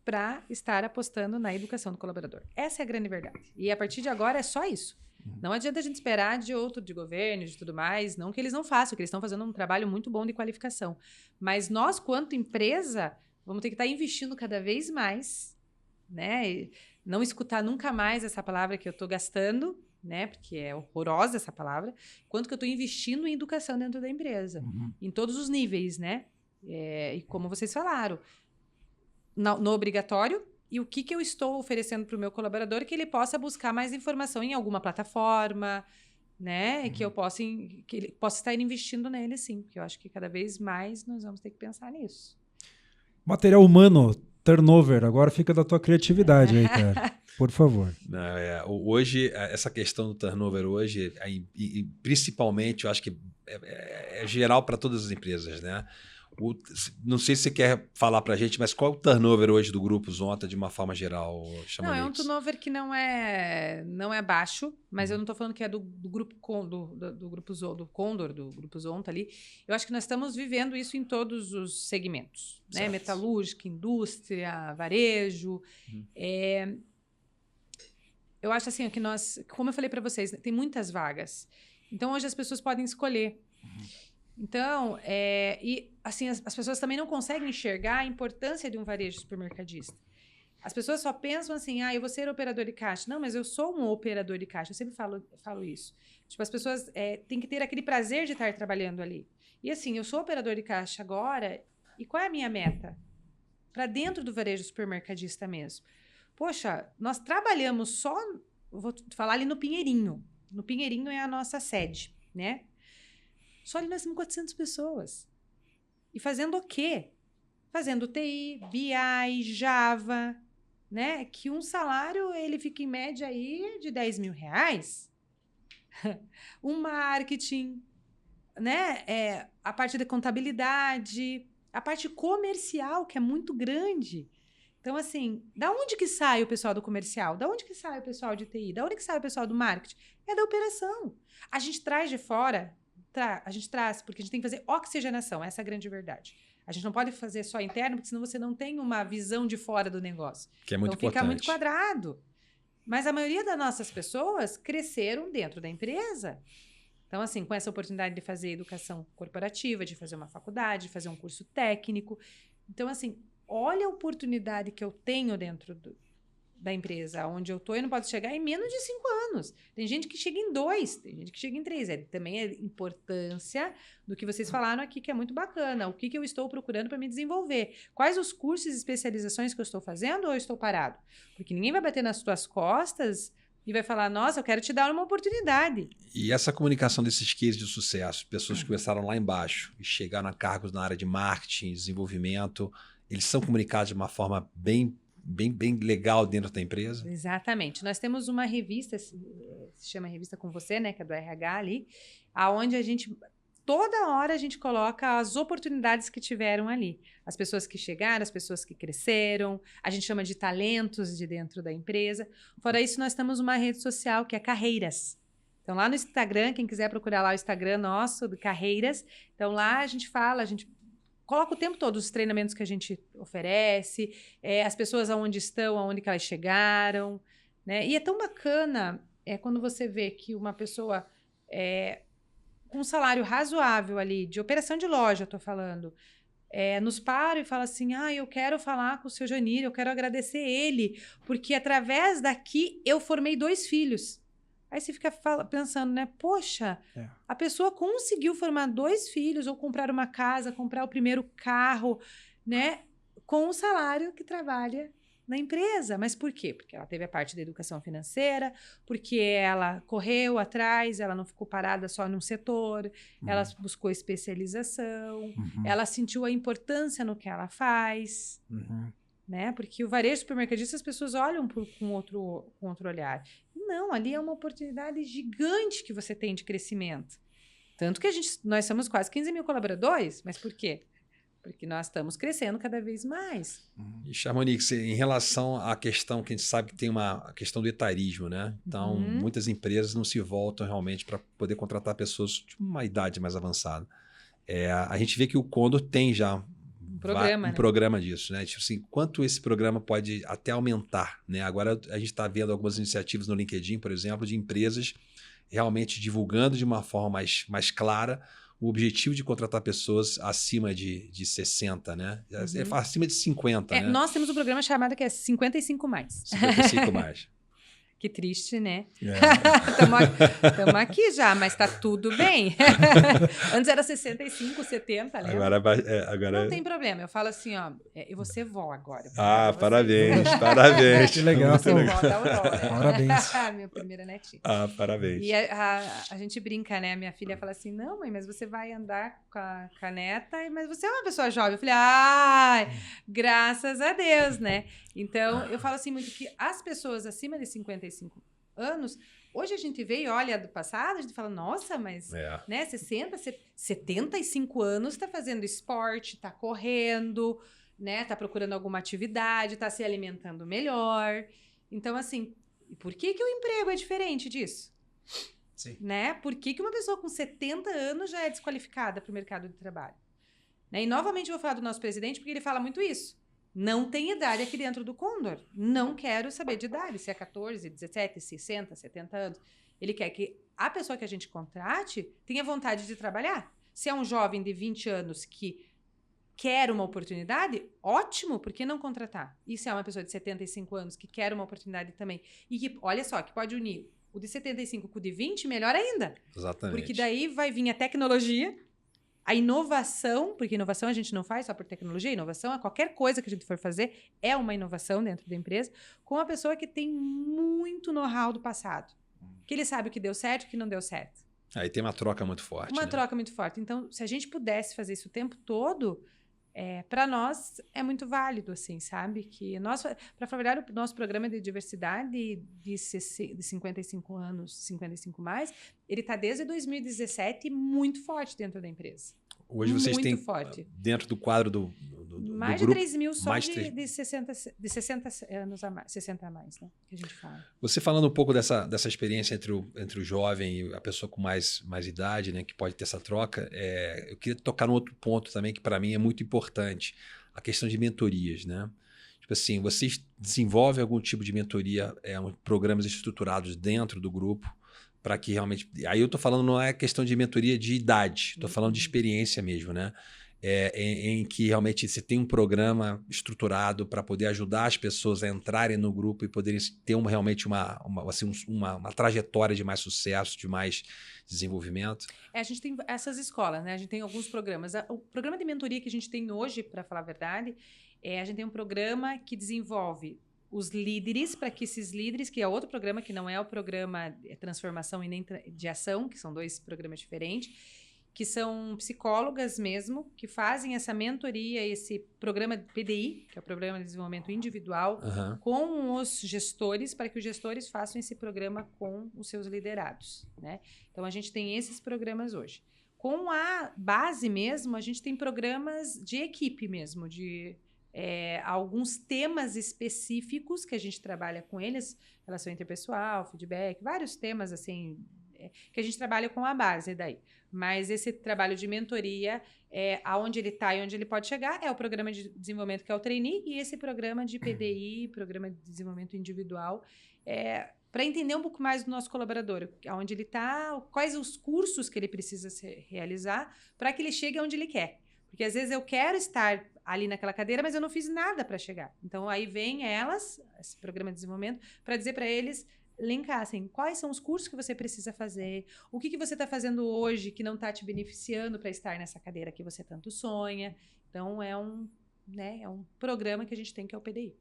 para estar apostando na educação do colaborador. Essa é a grande verdade. E a partir de agora é só isso. Não adianta a gente esperar de governo, de tudo mais, não que eles não façam, que eles estão fazendo um trabalho muito bom de qualificação. Mas nós, quanto empresa, vamos ter que estar investindo cada vez mais, né? E não escutar nunca mais essa palavra que eu estou gastando, né? Porque é horrorosa essa palavra. Quanto que eu estou investindo em educação dentro da empresa, em todos os níveis, né? E como vocês falaram, no obrigatório, e o que eu estou oferecendo para o meu colaborador que ele possa buscar mais informação em alguma plataforma, né? Que que ele possa estar investindo nele, sim. Porque eu acho que cada vez mais nós vamos ter que pensar nisso. Material humano, turnover, agora fica da tua criatividade aí, cara. Por favor. Não, hoje, essa questão do turnover hoje, e principalmente, eu acho que é geral para todas as empresas, né? Não sei se você quer falar para a gente, mas qual é o turnover hoje do Grupo Zonta de uma forma geral? Não, é um turnover que não é baixo, mas eu não estou falando que é do grupo do grupo do Condor, do Grupo Zonta ali. Eu acho que nós estamos vivendo isso em todos os segmentos, né? Metalúrgica, indústria, varejo. Eu acho assim que como eu falei para vocês, tem muitas vagas. Então hoje as pessoas podem escolher. Então, assim, as pessoas também não conseguem enxergar a importância de um varejo supermercadista. As pessoas só pensam assim, eu vou ser operador de caixa. Não, mas eu sou um operador de caixa. Eu sempre falo isso. Tipo, as pessoas têm que ter aquele prazer de estar trabalhando ali. E assim, eu sou operador de caixa agora, e qual é a minha meta? Para dentro do varejo supermercadista mesmo. Poxa, nós trabalhamos vou falar ali no Pinheirinho. No Pinheirinho é a nossa sede, né? Só ali nós temos 400 pessoas. E fazendo o quê? Fazendo TI, BI, Java, né? Que um salário, ele fica em média aí de R$10 mil. Um marketing, né? A parte de contabilidade, a parte comercial, que é muito grande. Então, assim, da onde que sai o pessoal do comercial? Da onde que sai o pessoal de TI? Da onde que sai o pessoal do marketing? É da operação. A gente traz de fora... A gente traz, porque a gente tem que fazer oxigenação, essa é a grande verdade. A gente não pode fazer só interno, porque senão você não tem uma visão de fora do negócio. Que é muito então importante. Fica muito quadrado. Mas a maioria das nossas pessoas cresceram dentro da empresa. Então, assim, com essa oportunidade de fazer educação corporativa, de fazer uma faculdade, de fazer um curso técnico. Então, assim, olha a oportunidade que eu tenho dentro da empresa, onde eu estou, eu não posso chegar em menos de 5 anos. Tem gente que chega em 2, tem gente que chega em 3. Também é importância do que vocês falaram aqui, que é muito bacana. O que eu estou procurando para me desenvolver? Quais os cursos e especializações que eu estou fazendo ou eu estou parado? Porque ninguém vai bater nas tuas costas e vai falar, nossa, eu quero te dar uma oportunidade. E essa comunicação desses cases de sucesso, pessoas que começaram lá embaixo e chegaram a cargos na área de marketing, desenvolvimento, eles são comunicados de uma forma bem legal dentro da empresa? Exatamente. Nós temos uma revista, se chama Revista Com Você, né, que é do RH ali, aonde a gente toda hora a gente coloca as oportunidades que tiveram ali. As pessoas que chegaram, as pessoas que cresceram, a gente chama de talentos de dentro da empresa. Fora isso, nós temos uma rede social que é Carreiras. Então, lá no Instagram, quem quiser procurar lá o Instagram nosso, do Carreiras, então lá a gente fala, a gente coloca o tempo todo os treinamentos que a gente oferece, as pessoas aonde estão, aonde que elas chegaram, né? E é tão bacana quando você vê que uma pessoa com um salário razoável ali, de operação de loja, estou falando, nos para e fala assim, eu quero falar com o seu Janir, eu quero agradecer ele, porque através daqui eu formei 2 filhos. Aí você fica pensando, né? Poxa, a pessoa conseguiu formar 2 filhos ou comprar uma casa, comprar o primeiro carro, né? Com o salário que trabalha na empresa. Mas por quê? Porque ela teve a parte da educação financeira, porque ela correu atrás, ela não ficou parada só num setor, ela buscou especialização, ela sentiu a importância no que ela faz, né? Porque o varejo supermercadista, as pessoas olham com outro olhar. Não, ali é uma oportunidade gigante que você tem de crescimento. Tanto que nós somos quase 15 mil colaboradores, mas por quê? Porque nós estamos crescendo cada vez mais. E Chamonix, em relação à questão que a gente sabe que tem a questão do etarismo, né? Então, muitas empresas não se voltam realmente para poder contratar pessoas de uma idade mais avançada. A gente vê que o Condor tem já um programa disso, né? Tipo assim, quanto esse programa pode até aumentar, né? Agora a gente está vendo algumas iniciativas no LinkedIn, por exemplo, de empresas realmente divulgando de uma forma mais clara o objetivo de contratar pessoas acima de 60, né? Acima de 50, né? Nós temos um programa chamado que é 55 mais. 55 mais. Que triste, né? Estamos aqui já, mas tá tudo bem. Antes era 65, 70, lembra? Agora não tem problema. Eu falo assim, eu vou ser vó agora. Parabéns, parabéns. Que legal. Vó da Aurora. Parabéns. Minha primeira netinha. Parabéns. E a gente brinca, né? Minha filha fala assim, não, mãe, mas você vai andar com a neta, mas você é uma pessoa jovem. Eu falei, graças a Deus, né? Então, eu falo assim muito que as pessoas acima de 55 anos, hoje a gente vê e olha do passado, a gente fala, nossa, mas né, 75 anos está fazendo esporte, está correndo, né, está procurando alguma atividade, está se alimentando melhor. Então, assim, por que o emprego é diferente disso? Sim. Né? Por que uma pessoa com 70 anos já é desqualificada para o mercado de trabalho? Né? E, novamente, eu vou falar do nosso presidente, porque ele fala muito isso. Não tem idade aqui dentro do Condor. Não quero saber de idade, se é 14, 17, 60, 70 anos. Ele quer que a pessoa que a gente contrate tenha vontade de trabalhar. Se é um jovem de 20 anos que quer uma oportunidade, ótimo, por que não contratar? E se é uma pessoa de 75 anos que quer uma oportunidade também, e que, olha só, que pode unir o de 75 com o de 20, melhor ainda. Exatamente. Porque daí vai vir a tecnologia, a inovação, porque inovação a gente não faz só por tecnologia, inovação é qualquer coisa que a gente for fazer, é uma inovação dentro da empresa, com uma pessoa que tem muito know-how do passado. Que ele sabe o que deu certo e o que não deu certo. Aí tem uma troca muito forte. Uma troca muito forte. Então, se a gente pudesse fazer isso o tempo todo, para nós é muito válido, assim, sabe? Que nós, para falar a verdade, o nosso programa de diversidade de 55 anos, 55 mais, ele está desde 2017 muito forte dentro da empresa. Hoje vocês muito têm, forte. Dentro do quadro do mais grupo, de 3 mil só mais de 60 anos a mais, 60 a mais, né? Que a gente fala. Você falando um pouco dessa experiência entre o jovem e a pessoa com mais idade, né, que pode ter essa troca, eu queria tocar num outro ponto também que para mim é muito importante, a questão de mentorias, né? Tipo assim, vocês desenvolvem algum tipo de mentoria, programas estruturados dentro do grupo, para que realmente... Aí eu estou falando, não é questão de mentoria de idade, estou falando de experiência mesmo, né? Em que realmente você tem um programa estruturado para poder ajudar as pessoas a entrarem no grupo e poderem ter realmente uma trajetória de mais sucesso, de mais desenvolvimento. A gente tem essas escolas, né? A gente tem alguns programas. O programa de mentoria que a gente tem hoje, para falar a verdade, a gente tem um programa que desenvolve os líderes, para que esses líderes, que é outro programa, que não é o programa Transformação e nem de Ação, que são 2 programas diferentes, que são psicólogas mesmo, que fazem essa mentoria, esse programa de PDI, que é o Programa de Desenvolvimento Individual, com os gestores, para que os gestores façam esse programa com os seus liderados, né? Então, a gente tem esses programas hoje. Com a base mesmo, a gente tem programas de equipe mesmo, de alguns temas específicos que a gente trabalha com eles, relação interpessoal, feedback, vários temas assim, que a gente trabalha com a base daí. Mas esse trabalho de mentoria, aonde ele está e onde ele pode chegar, é o programa de desenvolvimento que é o trainee, e esse programa de PDI, programa de desenvolvimento individual, para entender um pouco mais do nosso colaborador, aonde ele está, quais os cursos que ele precisa realizar para que ele chegue aonde ele quer. Porque às vezes eu quero estar ali naquela cadeira, mas eu não fiz nada para chegar. Então aí vem esse programa de desenvolvimento, para dizer para eles, linkassem quais são os cursos que você precisa fazer, o que você está fazendo hoje que não está te beneficiando para estar nessa cadeira que você tanto sonha. Então é um programa que a gente tem, que é o PDI.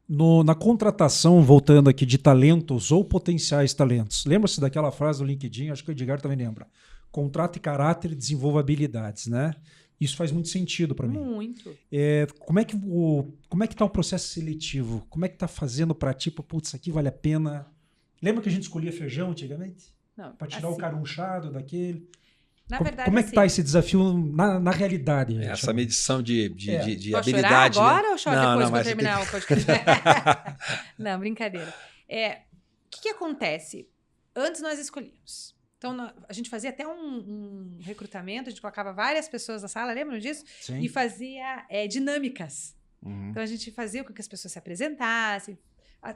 Na contratação, voltando aqui, de talentos ou potenciais talentos, lembra-se daquela frase do LinkedIn, acho que o Edgar também lembra, contrate caráter e desenvolva habilidades, né? Isso faz muito sentido para mim. Muito. Como é que está o processo seletivo? Como é que está fazendo para tipo, putz, isso aqui vale a pena? Lembra que a gente escolhia feijão antigamente? Para tirar o carunchado daquele? Na verdade, como é que está esse desafio na realidade? Essa medição de Posso habilidade. Chorar agora ou choro depois que eu terminar o podcast? Não, brincadeira. O que acontece? Antes nós escolhíamos. Então, a gente fazia até um recrutamento, a gente colocava várias pessoas na sala, lembram disso? Sim. E fazia dinâmicas. Uhum. Então, a gente fazia com que as pessoas se apresentassem,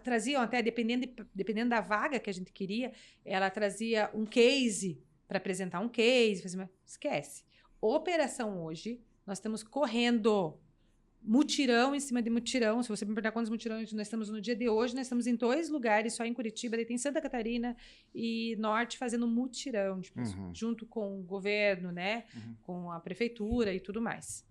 traziam até, dependendo da vaga que a gente queria, ela trazia um case, para apresentar um case, esquece. Operação hoje, nós estamos correndo mutirão em cima de mutirão. Se você me perguntar quantos mutirões nós estamos no dia de hoje, nós estamos em 2 lugares, só em Curitiba, daí tem Santa Catarina e Norte, fazendo mutirão, tipo, junto com o governo, né? Com a prefeitura e tudo mais.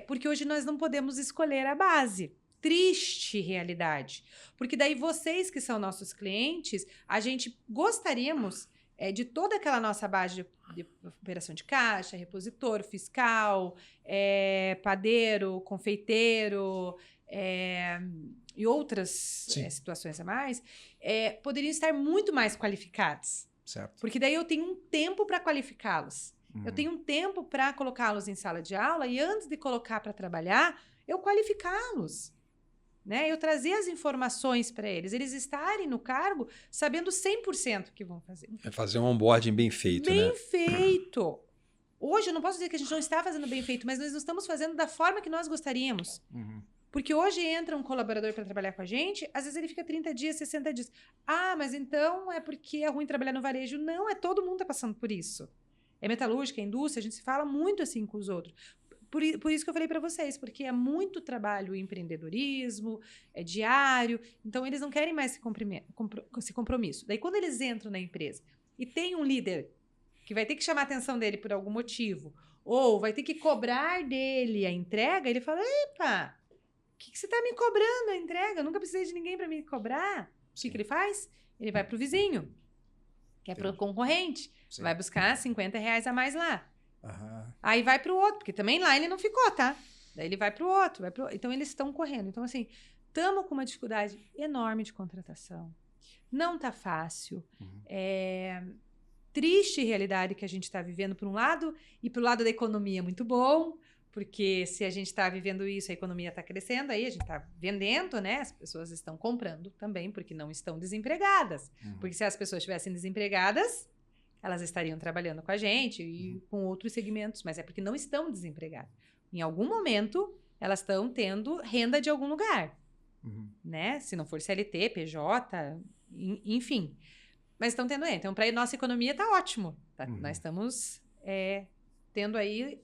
Porque hoje nós não podemos escolher a base. Triste realidade. Porque daí vocês que são nossos clientes, a gente gostaríamos de toda aquela nossa base de operação de caixa, repositor, fiscal, padeiro, confeiteiro e outras situações a mais, poderiam estar muito mais qualificados. Certo. Porque daí eu tenho um tempo para qualificá-los. Eu tenho um tempo para colocá-los em sala de aula e antes de colocar para trabalhar, eu qualificá-los. Né? Eu trazer as informações para eles estarem no cargo sabendo 100% o que vão fazer. Fazer um onboarding bem feito, né? Bem feito. Hoje eu não posso dizer que a gente não está fazendo bem feito, mas nós não estamos fazendo da forma que nós gostaríamos. Porque hoje entra um colaborador para trabalhar com a gente, às vezes ele fica 30 dias, 60 dias. Ah, mas então é porque é ruim trabalhar no varejo. Não, todo mundo está passando por isso. É metalúrgica, é indústria, a gente se fala muito assim com os outros. Por isso que eu falei para vocês, porque é muito trabalho e empreendedorismo, é diário, então eles não querem mais esse compromisso. Daí quando eles entram na empresa e tem um líder que vai ter que chamar a atenção dele por algum motivo, ou vai ter que cobrar dele a entrega, ele fala, epa, o que você está me cobrando a entrega? Eu nunca precisei de ninguém para me cobrar. O que ele faz? Ele vai para o vizinho, que é para o concorrente, vai buscar R$50 a mais lá. Aí vai para o outro, porque também lá ele não ficou, tá? Daí ele vai para o outro, então eles estão correndo. Então, assim, estamos com uma dificuldade enorme de contratação. Não tá fácil. Triste realidade que a gente está vivendo por um lado, e pro lado da economia muito bom, porque se a gente está vivendo isso, a economia está crescendo, aí a gente está vendendo, né? As pessoas estão comprando também, porque não estão desempregadas. Porque se as pessoas estivessem desempregadas, elas estariam trabalhando com a gente e com outros segmentos, mas é porque não estão desempregadas. Em algum momento, elas estão tendo renda de algum lugar, né? Se não for CLT, PJ, enfim. Mas estão tendo renda. Então, para a nossa economia, está ótimo. Tá? Nós estamos tendo aí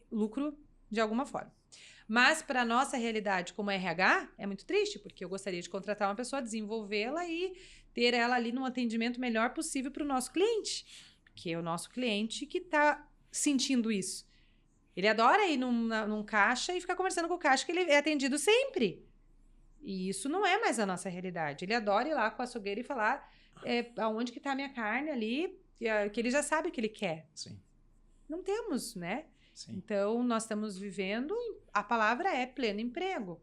lucro de alguma forma. Mas, para a nossa realidade como RH, é muito triste, porque eu gostaria de contratar uma pessoa, desenvolvê-la e ter ela ali num atendimento melhor possível para o nosso cliente, que é o nosso cliente que está sentindo isso. Ele adora ir num caixa e ficar conversando com o caixa, que ele é atendido sempre. E isso não é mais a nossa realidade. Ele adora ir lá com a açougueira e falar aonde que está a minha carne ali, que ele já sabe o que ele quer. Sim. Não temos, né? Sim. Então, nós estamos vivendo, a palavra é pleno emprego.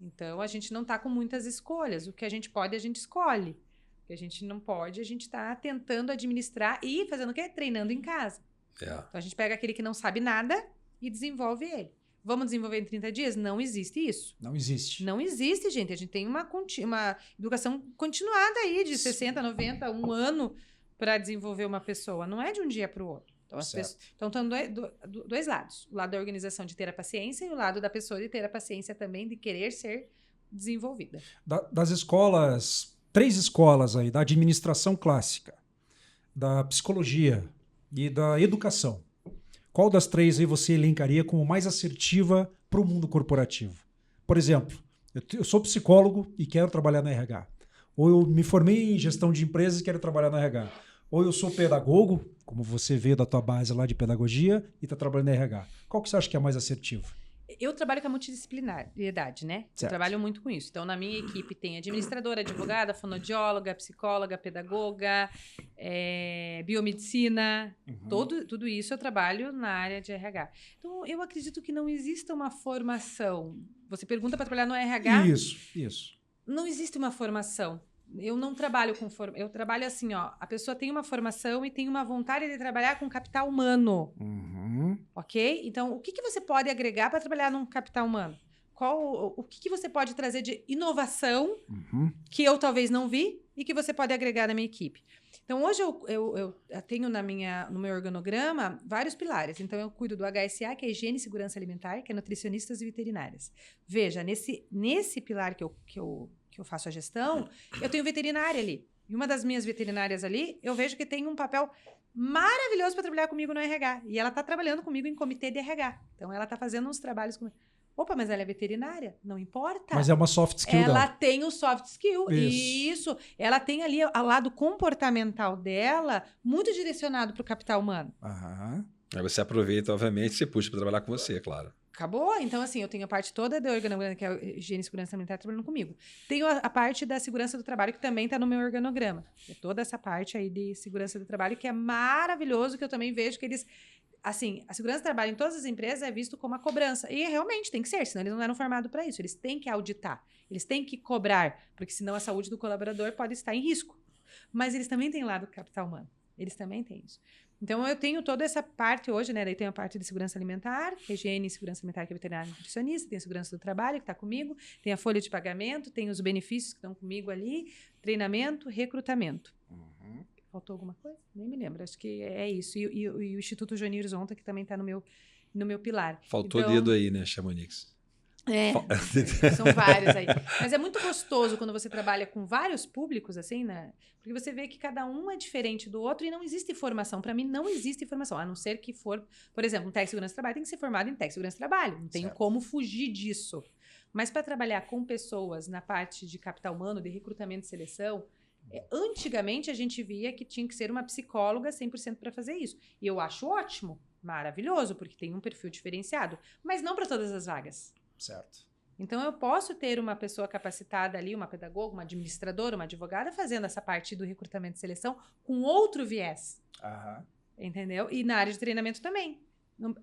Então, a gente não está com muitas escolhas. O que a gente pode, a gente escolhe. O que a gente não pode, a gente está tentando administrar e fazendo o quê? Treinando em casa. Então, a gente pega aquele que não sabe nada e desenvolve ele. Vamos desenvolver em 30 dias? Não existe isso. Não existe. Não existe, gente. A gente tem uma educação continuada aí de 60, 90, um ano para desenvolver uma pessoa. Não é de um dia para o outro. Então, estão dois lados. O lado da organização de ter a paciência e o lado da pessoa de ter a paciência também de querer ser desenvolvida. Das escolas, 3 escolas aí, da administração clássica, da psicologia e da educação, qual das 3 aí você elencaria como mais assertiva para o mundo corporativo? Por exemplo, eu sou psicólogo e quero trabalhar na RH. Ou eu me formei em gestão de empresas e quero trabalhar na RH. Ou eu sou pedagogo, como você veio da tua base lá de pedagogia e está trabalhando na RH. Qual que você acha que é mais assertivo? Eu trabalho com a multidisciplinariedade, né? Certo. Eu trabalho muito com isso. Então, na minha equipe tem administradora, advogada, fonoaudióloga, psicóloga, pedagoga, biomedicina. Tudo isso eu trabalho na área de RH. Então, eu acredito que não exista uma formação. Você pergunta para trabalhar no RH? Isso. Não existe uma formação. Eu não trabalho com formação. Eu trabalho assim, ó. A pessoa tem uma formação e tem uma vontade de trabalhar com capital humano. Ok? Então, o que você pode agregar para trabalhar num capital humano? O que você pode trazer de inovação que eu talvez não vi e que você pode agregar na minha equipe? Então, hoje eu tenho no meu organograma vários pilares. Então, eu cuido do HSA, que é Higiene e Segurança Alimentar, que é nutricionistas e veterinárias. Veja, nesse pilar que eu faço a gestão, eu tenho veterinária ali. E uma das minhas veterinárias ali, eu vejo que tem um papel maravilhoso para trabalhar comigo no RH. E ela está trabalhando comigo em comitê de RH. Então, ela está fazendo uns trabalhos comigo. Opa, mas ela é veterinária? Não importa. Mas é uma soft skill ela dela. tem o soft skill. Isso. Isso. Ela tem ali o lado comportamental dela muito direcionado para o capital humano. Aí você aproveita, obviamente, e você puxa para trabalhar com você, claro. Acabou? Então, assim, eu tenho a parte toda do organograma, que é a higiene e segurança alimentar, trabalhando comigo. Tenho a parte da segurança do trabalho, que também está no meu organograma. É toda essa parte aí de segurança do trabalho, que é maravilhoso, que eu também vejo que eles... Assim, a segurança do trabalho em todas as empresas é visto como uma cobrança. E realmente tem que ser, senão eles não eram formados para isso. Eles têm que auditar, eles têm que cobrar, porque senão a saúde do colaborador pode estar em risco. Mas eles também têm lado do capital humano. Eles também têm isso. Então, eu tenho toda essa parte hoje, né? Daí tem a parte de segurança alimentar, higiene e segurança alimentar, que é veterinário e nutricionista, tem a segurança do trabalho, que está comigo, tem a folha de pagamento, tem os benefícios que estão comigo ali, treinamento, recrutamento. Faltou alguma coisa? Nem me lembro, acho que é isso. E o Instituto Joanir Zonta, que também está no meu pilar. Faltou então, dedo aí, né, Chamonix? São vários aí. Mas é muito gostoso quando você trabalha com vários públicos, assim, né? Porque você vê que cada um é diferente do outro e não existe formação. Para mim, não existe formação. A não ser que for, por exemplo, um técnico de segurança do trabalho tem que ser formado em técnico de segurança do trabalho. Não tenho como fugir disso. Mas para trabalhar com pessoas na parte de capital humano, de recrutamento e seleção, antigamente a gente via que tinha que ser uma psicóloga 100% para fazer isso. E eu acho ótimo, maravilhoso, porque tem um perfil diferenciado. Mas não para todas as vagas. Certo. Então, eu posso ter uma pessoa capacitada ali, uma pedagoga, uma administradora, uma advogada, fazendo essa parte do recrutamento e seleção com outro viés. Entendeu? E na área de treinamento também.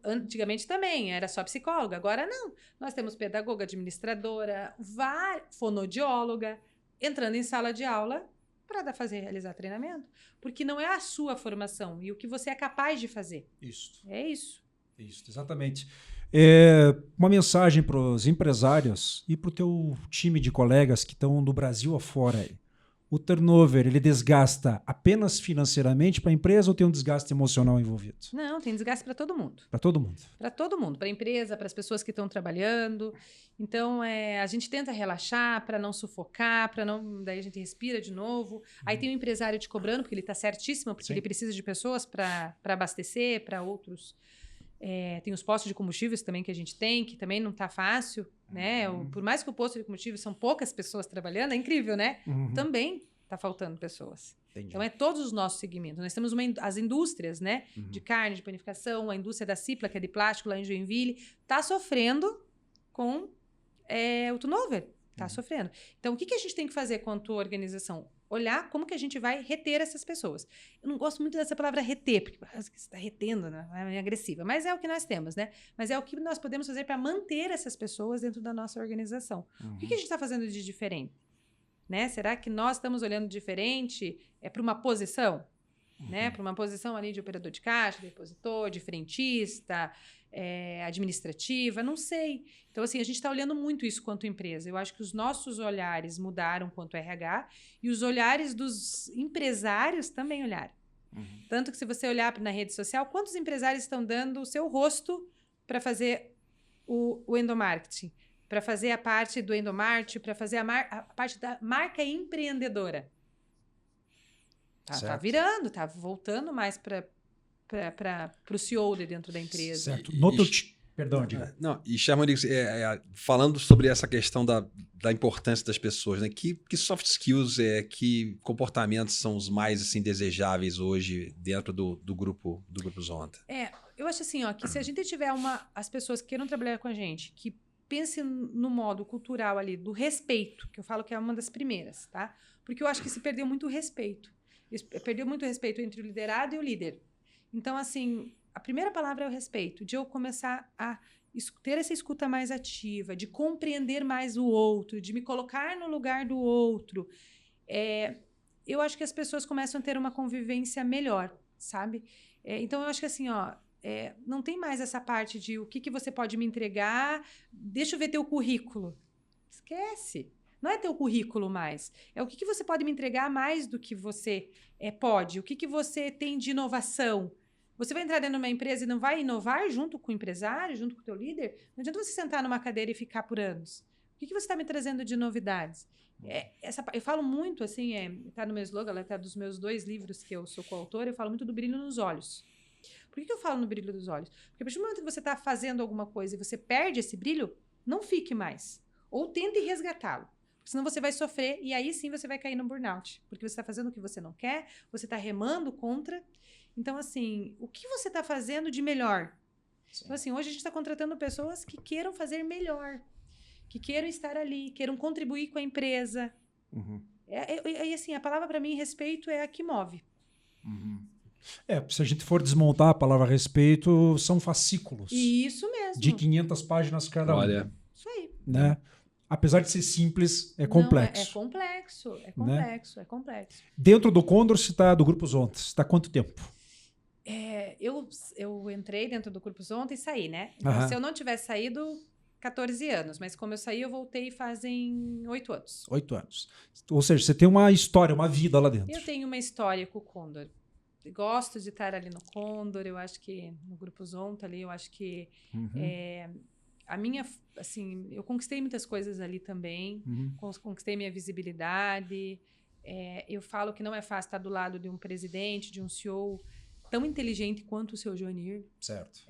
Antigamente também, era só psicóloga. Agora não. Nós temos pedagoga, administradora, fonoaudióloga, entrando em sala de aula para realizar treinamento. Porque não é a sua formação e o que você é capaz de fazer. Isso. É isso. Isso, exatamente. Uma mensagem para os empresários e para o teu time de colegas que estão do Brasil afora aí. O turnover, ele desgasta apenas financeiramente para a empresa ou tem um desgaste emocional envolvido? Não, tem desgaste para todo mundo. Para todo mundo? Para todo mundo, para a empresa, para as pessoas que estão trabalhando. Então, a gente tenta relaxar para não sufocar, para não... Daí a gente respira de novo. Aí tem o empresário te cobrando, porque ele está certíssimo, porque ele precisa de pessoas para abastecer, para outros... tem os postos de combustíveis também que a gente tem, que também não está fácil, né? Por mais que o posto de combustível são poucas pessoas trabalhando, é incrível, né? Também está faltando pessoas. Entendi. Então, é todos os nossos segmentos. Nós temos as indústrias, né? De carne, de panificação, a indústria da Cipla, que é de plástico lá em Joinville, está sofrendo com o turnover. Está sofrendo. Então, o que a gente tem que fazer quanto organização? Olhar como que a gente vai reter essas pessoas. Eu não gosto muito dessa palavra reter, porque parece que você está retendo, né? É meio agressiva. Mas é o que nós temos, né? Mas é o que nós podemos fazer para manter essas pessoas dentro da nossa organização. O que a gente está fazendo de diferente? Né? Será que nós estamos olhando diferente para uma posição? né? Para uma posição ali de operador de caixa, depositor, de frentista, administrativa, não sei. Então, assim, a gente está olhando muito isso quanto empresa. Eu acho que os nossos olhares mudaram quanto RH e os olhares dos empresários também olharam. Tanto que se você olhar na rede social, quantos empresários estão dando o seu rosto para fazer o endomarketing, para fazer a parte do endomarketing, para fazer a parte da marca empreendedora. Tá virando, tá voltando mais para o CEO de dentro da empresa. Certo. Perdão, diga. Não, e Shermanix, falando sobre essa questão da importância das pessoas, né? Que soft skills, que comportamentos são os mais assim, desejáveis hoje dentro do grupo Zonta? Eu acho assim, ó, que se a gente tiver as pessoas que queiram trabalhar com a gente, que pensem no modo cultural ali, do respeito, que eu falo que é uma das primeiras, tá? Porque eu acho que se perdeu muito o respeito. Perdeu muito o respeito entre o liderado e o líder. Então, assim, a primeira palavra é o respeito, de eu começar a ter essa escuta mais ativa, de compreender mais o outro, de me colocar no lugar do outro. Eu acho que as pessoas começam a ter uma convivência melhor, sabe? Então, eu acho que assim, ó, não tem mais essa parte de o que você pode me entregar, deixa eu ver teu currículo. Esquece. Não é teu currículo mais. É o que você pode me entregar mais do que você pode. O que você tem de inovação. Você vai entrar dentro de uma empresa e não vai inovar junto com o empresário, junto com o teu líder? Não adianta você sentar numa cadeira e ficar por anos. O que você está me trazendo de novidades? Eu falo muito, assim, está no meu slogan, está dos meus 2 livros que eu sou coautora, eu falo muito do brilho nos olhos. Por que eu falo no brilho dos olhos? Porque a partir do momento que você está fazendo alguma coisa e você perde esse brilho, não fique mais. Ou tente resgatá-lo. Senão você vai sofrer e aí sim você vai cair no burnout. Porque você está fazendo o que você não quer, você está remando contra. Então, assim, o que você está fazendo de melhor? Sim. Então, assim, hoje a gente está contratando pessoas que queiram fazer melhor, que queiram estar ali, queiram contribuir com a empresa. E assim, a palavra para mim, respeito, é a que move. Se a gente for desmontar a palavra respeito, são fascículos. Isso mesmo. De 500 páginas cada um. Olha. Isso aí. Né? Apesar de ser simples, é complexo. Não, é complexo. É complexo. Dentro do Condor, do Grupo Zonta, você está há quanto tempo? Eu entrei dentro do Grupo Zonta e saí, né? Então, se eu não tivesse saído, 14 anos. Mas como eu saí, eu voltei fazem 8 anos. 8 anos. Ou seja, você tem uma história, uma vida lá dentro. Eu tenho uma história com o Condor. Gosto de estar ali no Condor. Eu acho que no Grupo Zonta ali, eu acho que a minha, assim, eu conquistei muitas coisas ali também. Conquistei minha visibilidade. Eu falo que não é fácil estar do lado de um presidente, de um CEO tão inteligente quanto o seu Joanir. Certo.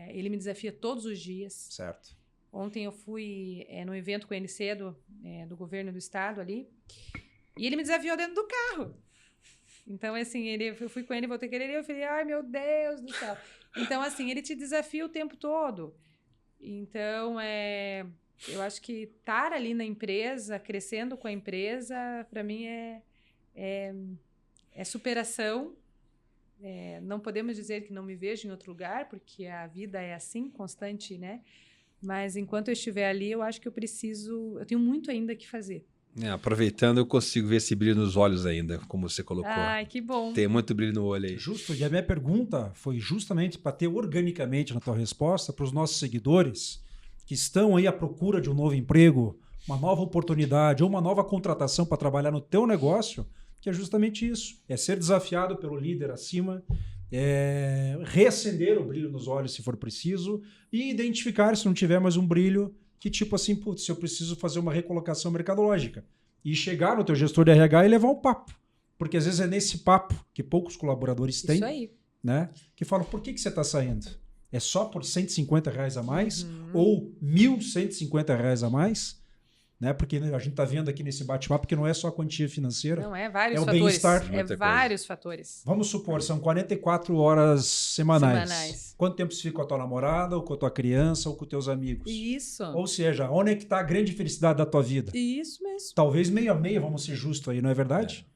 Ele me desafia todos os dias. Certo. Ontem eu fui no evento com ele cedo, do governo do estado ali, e ele me desafiou dentro do carro. Então, assim, eu fui com ele, voltei com ele, e eu falei, ai, meu Deus do céu. Então, assim, ele te desafia o tempo todo. Então, eu acho que estar ali na empresa, crescendo com a empresa, para mim é superação. Não podemos dizer que não me vejo em outro lugar, porque a vida é assim, constante, né? Mas enquanto eu estiver ali, eu acho que eu tenho muito ainda que fazer. Aproveitando, eu consigo ver esse brilho nos olhos ainda, como você colocou. Ai, que bom. Tem muito brilho no olho aí. Justo, e a minha pergunta foi justamente para ter organicamente na tua resposta para os nossos seguidores que estão aí à procura de um novo emprego, uma nova oportunidade ou uma nova contratação para trabalhar no teu negócio, que é justamente isso, é ser desafiado pelo líder acima, reacender o brilho nos olhos se for preciso e identificar se não tiver mais um brilho, que tipo assim, putz, eu preciso fazer uma recolocação mercadológica e chegar no teu gestor de RH e levar um papo, porque às vezes é nesse papo que poucos colaboradores têm, isso aí, né, que falam, por que você está saindo? É só por R$150 a mais ou R$1.150 a mais? Né? Porque a gente está vendo aqui nesse bate-papo que não é só a quantia financeira. Não, vários é o fatores. bem-estar. Vários fatores. Vamos supor, são 44 horas semanais. Quanto tempo você fica com a tua namorada, ou com a tua criança, ou com os teus amigos? Isso. Ou seja, onde é que está a grande felicidade da tua vida? Isso mesmo. Talvez meio a meio, vamos ser justos aí, não é verdade?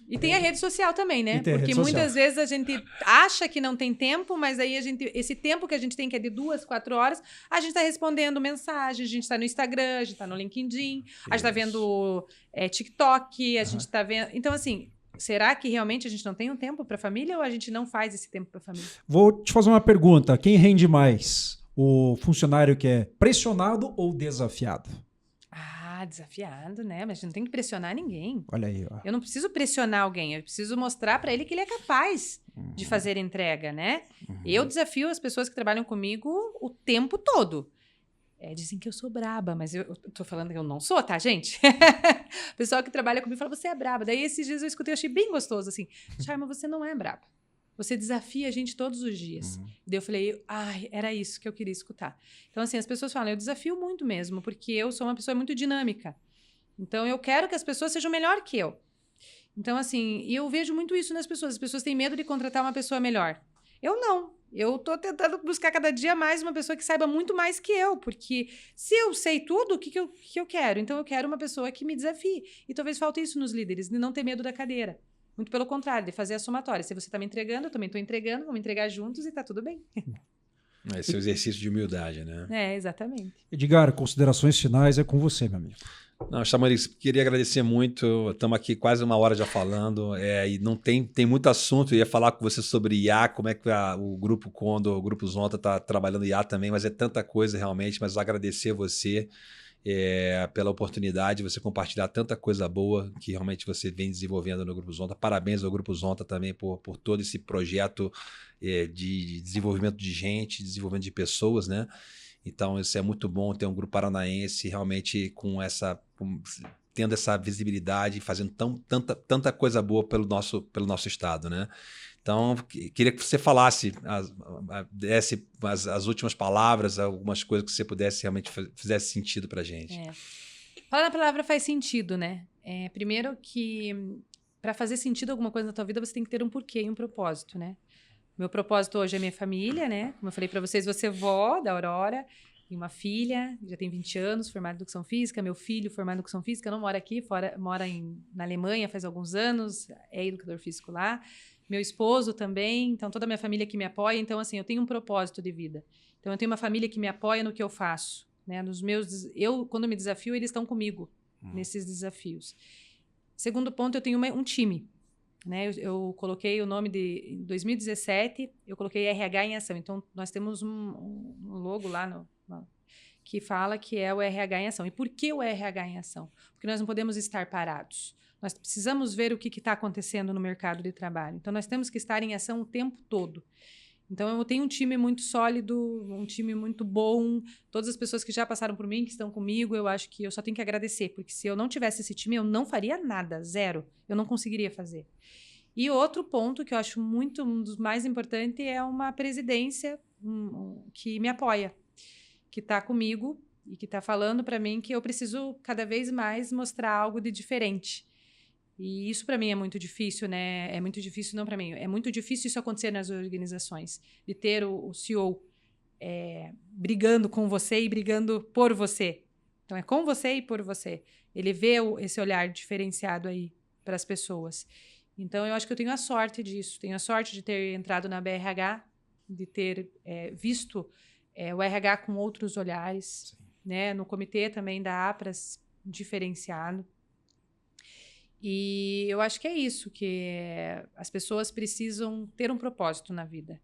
E tem a rede social também, né? Porque muitas vezes a gente acha que não tem tempo, mas aí esse tempo que a gente tem, que é de 2, 4 horas, a gente está respondendo mensagens, a gente está no Instagram, a gente está no LinkedIn, a gente está vendo TikTok, a gente está vendo... Então, assim, será que realmente a gente não tem um tempo para a família ou a gente não faz esse tempo para a família? Vou te fazer uma pergunta. Quem rende mais? O funcionário que é pressionado ou desafiado? Desafiado, né? Mas a gente não tem que pressionar ninguém. Olha aí, ó. Eu não preciso pressionar alguém, eu preciso mostrar para ele que ele é capaz de fazer entrega, né? Eu desafio as pessoas que trabalham comigo o tempo todo. Dizem que eu sou braba, mas eu tô falando que eu não sou, tá, gente? O pessoal que trabalha comigo fala, você é braba. Daí esses dias eu escutei, eu achei bem gostoso, assim. Charma, você não é braba. Você desafia a gente todos os dias. Daí eu falei, era isso que eu queria escutar. Então, assim, as pessoas falam, eu desafio muito mesmo, porque eu sou uma pessoa muito dinâmica. Então, eu quero que as pessoas sejam melhor que eu. Então, assim, eu vejo muito isso nas pessoas. As pessoas têm medo de contratar uma pessoa melhor. Eu não. Eu tô tentando buscar cada dia mais uma pessoa que saiba muito mais que eu, porque se eu sei tudo, o que eu quero? Então, eu quero uma pessoa que me desafie. E talvez falte isso nos líderes, de não ter medo da cadeira. Muito pelo contrário, de fazer a somatória. Se você está me entregando, eu também estou entregando, vamos entregar juntos e está tudo bem. Esse é o exercício de humildade, né? Exatamente. Edgar, considerações finais é com você, meu amigo. Não, Chamonix, queria agradecer muito. Estamos aqui quase uma hora já falando, e não tem muito assunto. Eu ia falar com você sobre IA, como é que o Grupo Condor, o Grupo Zonta está trabalhando IA também, mas é tanta coisa realmente. Mas agradecer a você pela oportunidade de você compartilhar tanta coisa boa que realmente você vem desenvolvendo no Grupo Zonta. Parabéns ao Grupo Zonta também por todo esse projeto de desenvolvimento de gente, desenvolvimento de pessoas, né? Então, isso é muito bom ter um grupo paranaense realmente tendo essa visibilidade, fazendo tanta coisa boa pelo nosso estado, né? Então, queria que você falasse, desse as últimas palavras, algumas coisas que você pudesse realmente fizesse sentido para a gente. Falar na palavra faz sentido, né? Primeiro que para fazer sentido alguma coisa na tua vida, você tem que ter um porquê e um propósito, né? Meu propósito hoje é minha família, né? Como eu falei para vocês, você é vó da Aurora, tem uma filha, já tem 20 anos, formada em Educação Física. Meu filho, formado em Educação Física, não mora aqui, mora na Alemanha faz alguns anos, é educador físico lá. Meu esposo também, então toda a minha família que me apoia. Então, assim, eu tenho um propósito de vida. Então, eu tenho uma família que me apoia no que eu faço, né? Quando me desafio, eles estão comigo nesses desafios. Segundo ponto, eu tenho um time. Né? Eu coloquei o nome em 2017, eu coloquei RH em ação. Então, nós temos um logo lá que fala que é o RH em ação. E por que o RH em ação? Porque nós não podemos estar parados. Nós precisamos ver o que está acontecendo no mercado de trabalho. Então, nós temos que estar em ação o tempo todo. Então, eu tenho um time muito sólido, um time muito bom. Todas as pessoas que já passaram por mim, que estão comigo, eu acho que eu só tenho que agradecer. Porque se eu não tivesse esse time, eu não faria nada, zero. Eu não conseguiria fazer. E outro ponto que eu acho um dos mais importantes é uma presidência que me apoia, que está comigo e que está falando para mim que eu preciso cada vez mais mostrar algo de diferente. E isso para mim é muito difícil, né? É muito difícil, não para mim, é muito difícil isso acontecer nas organizações, de ter o CEO brigando com você e brigando por você. Então é com você e por você. Ele vê esse olhar diferenciado aí para as pessoas. Então, eu acho que eu tenho a sorte disso. Tenho a sorte de ter entrado na BRH, de ter visto o RH com outros olhares, né? No comitê também da APRAS, diferenciado. E eu acho que é isso, que as pessoas precisam ter um propósito na vida.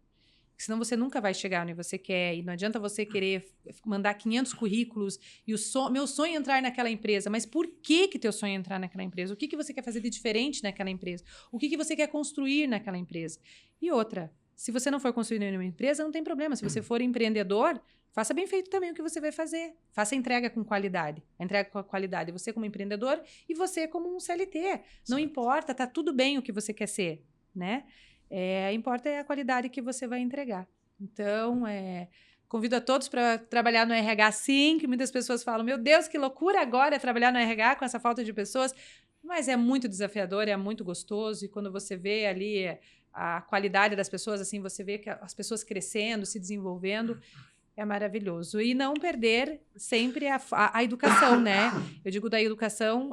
Senão você nunca vai chegar onde você quer. E não adianta você querer mandar 500 currículos e meu sonho é entrar naquela empresa. Mas por que teu sonho é entrar naquela empresa? O que você quer fazer de diferente naquela empresa? O que você quer construir naquela empresa? E outra, se você não for construir nenhuma empresa, não tem problema. Se você for empreendedor, faça bem feito também o que você vai fazer. Faça a entrega com qualidade. A entrega com a qualidade, você como empreendedor e você como um CLT. Não importa, tá tudo bem o que você quer ser, né? Importa a qualidade que você vai entregar. Então, convido a todos para trabalhar no RH, sim, que muitas pessoas falam, meu Deus, que loucura agora trabalhar no RH com essa falta de pessoas, mas é muito desafiador, é muito gostoso, e quando você vê ali a qualidade das pessoas, assim, você vê que as pessoas crescendo, se desenvolvendo, é maravilhoso. E não perder sempre a educação, né? Eu digo da educação,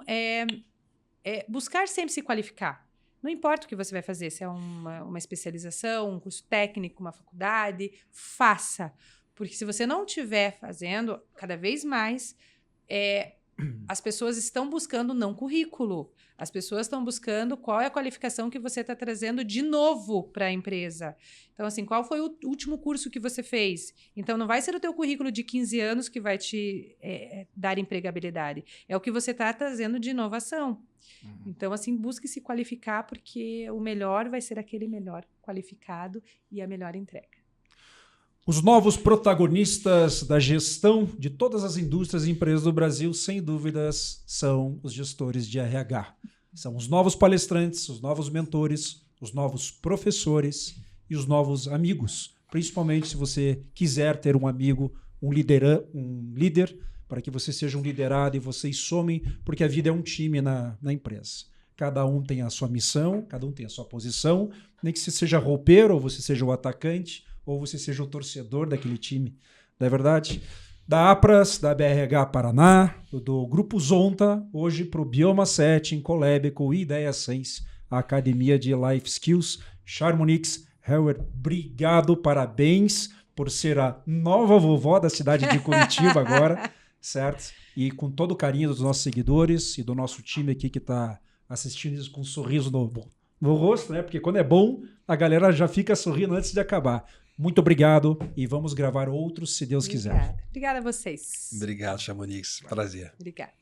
buscar sempre se qualificar. Não importa o que você vai fazer, se é uma especialização, um curso técnico, uma faculdade, faça. Porque se você não estiver fazendo, cada vez mais, as pessoas estão buscando não currículo. As pessoas estão buscando qual é a qualificação que você está trazendo de novo para a empresa. Então, assim, qual foi o último curso que você fez? Então, não vai ser o teu currículo de 15 anos que vai te dar empregabilidade. É o que você está trazendo de inovação. Então, assim, busque se qualificar, porque o melhor vai ser aquele melhor qualificado e a melhor entrega. Os novos protagonistas da gestão de todas as indústrias e empresas do Brasil, sem dúvidas, são os gestores de RH. São os novos palestrantes, os novos mentores, os novos professores e os novos amigos. Principalmente se você quiser ter um amigo, um líder, para que você seja um liderado e vocês somem, porque a vida é um time na empresa. Cada um tem a sua missão, cada um tem a sua posição, nem que você seja roupeiro ou você seja o atacante, ou você seja o torcedor daquele time, não é verdade? Da APRAS, da BRH Paraná, do Grupo Zonta, hoje para o Bioma 7, em collab com o Ideia Sense, a Academia de Life Skills. Charmonix Heuer, obrigado, parabéns por ser a nova vovó da cidade de Curitiba agora, certo? E com todo o carinho dos nossos seguidores e do nosso time aqui que está assistindo isso com um sorriso no rosto, né? Porque quando é bom, a galera já fica sorrindo antes de acabar. Muito obrigado e vamos gravar outros, se Deus quiser. Obrigada a vocês. Obrigado, Chamonix. Prazer. Obrigada.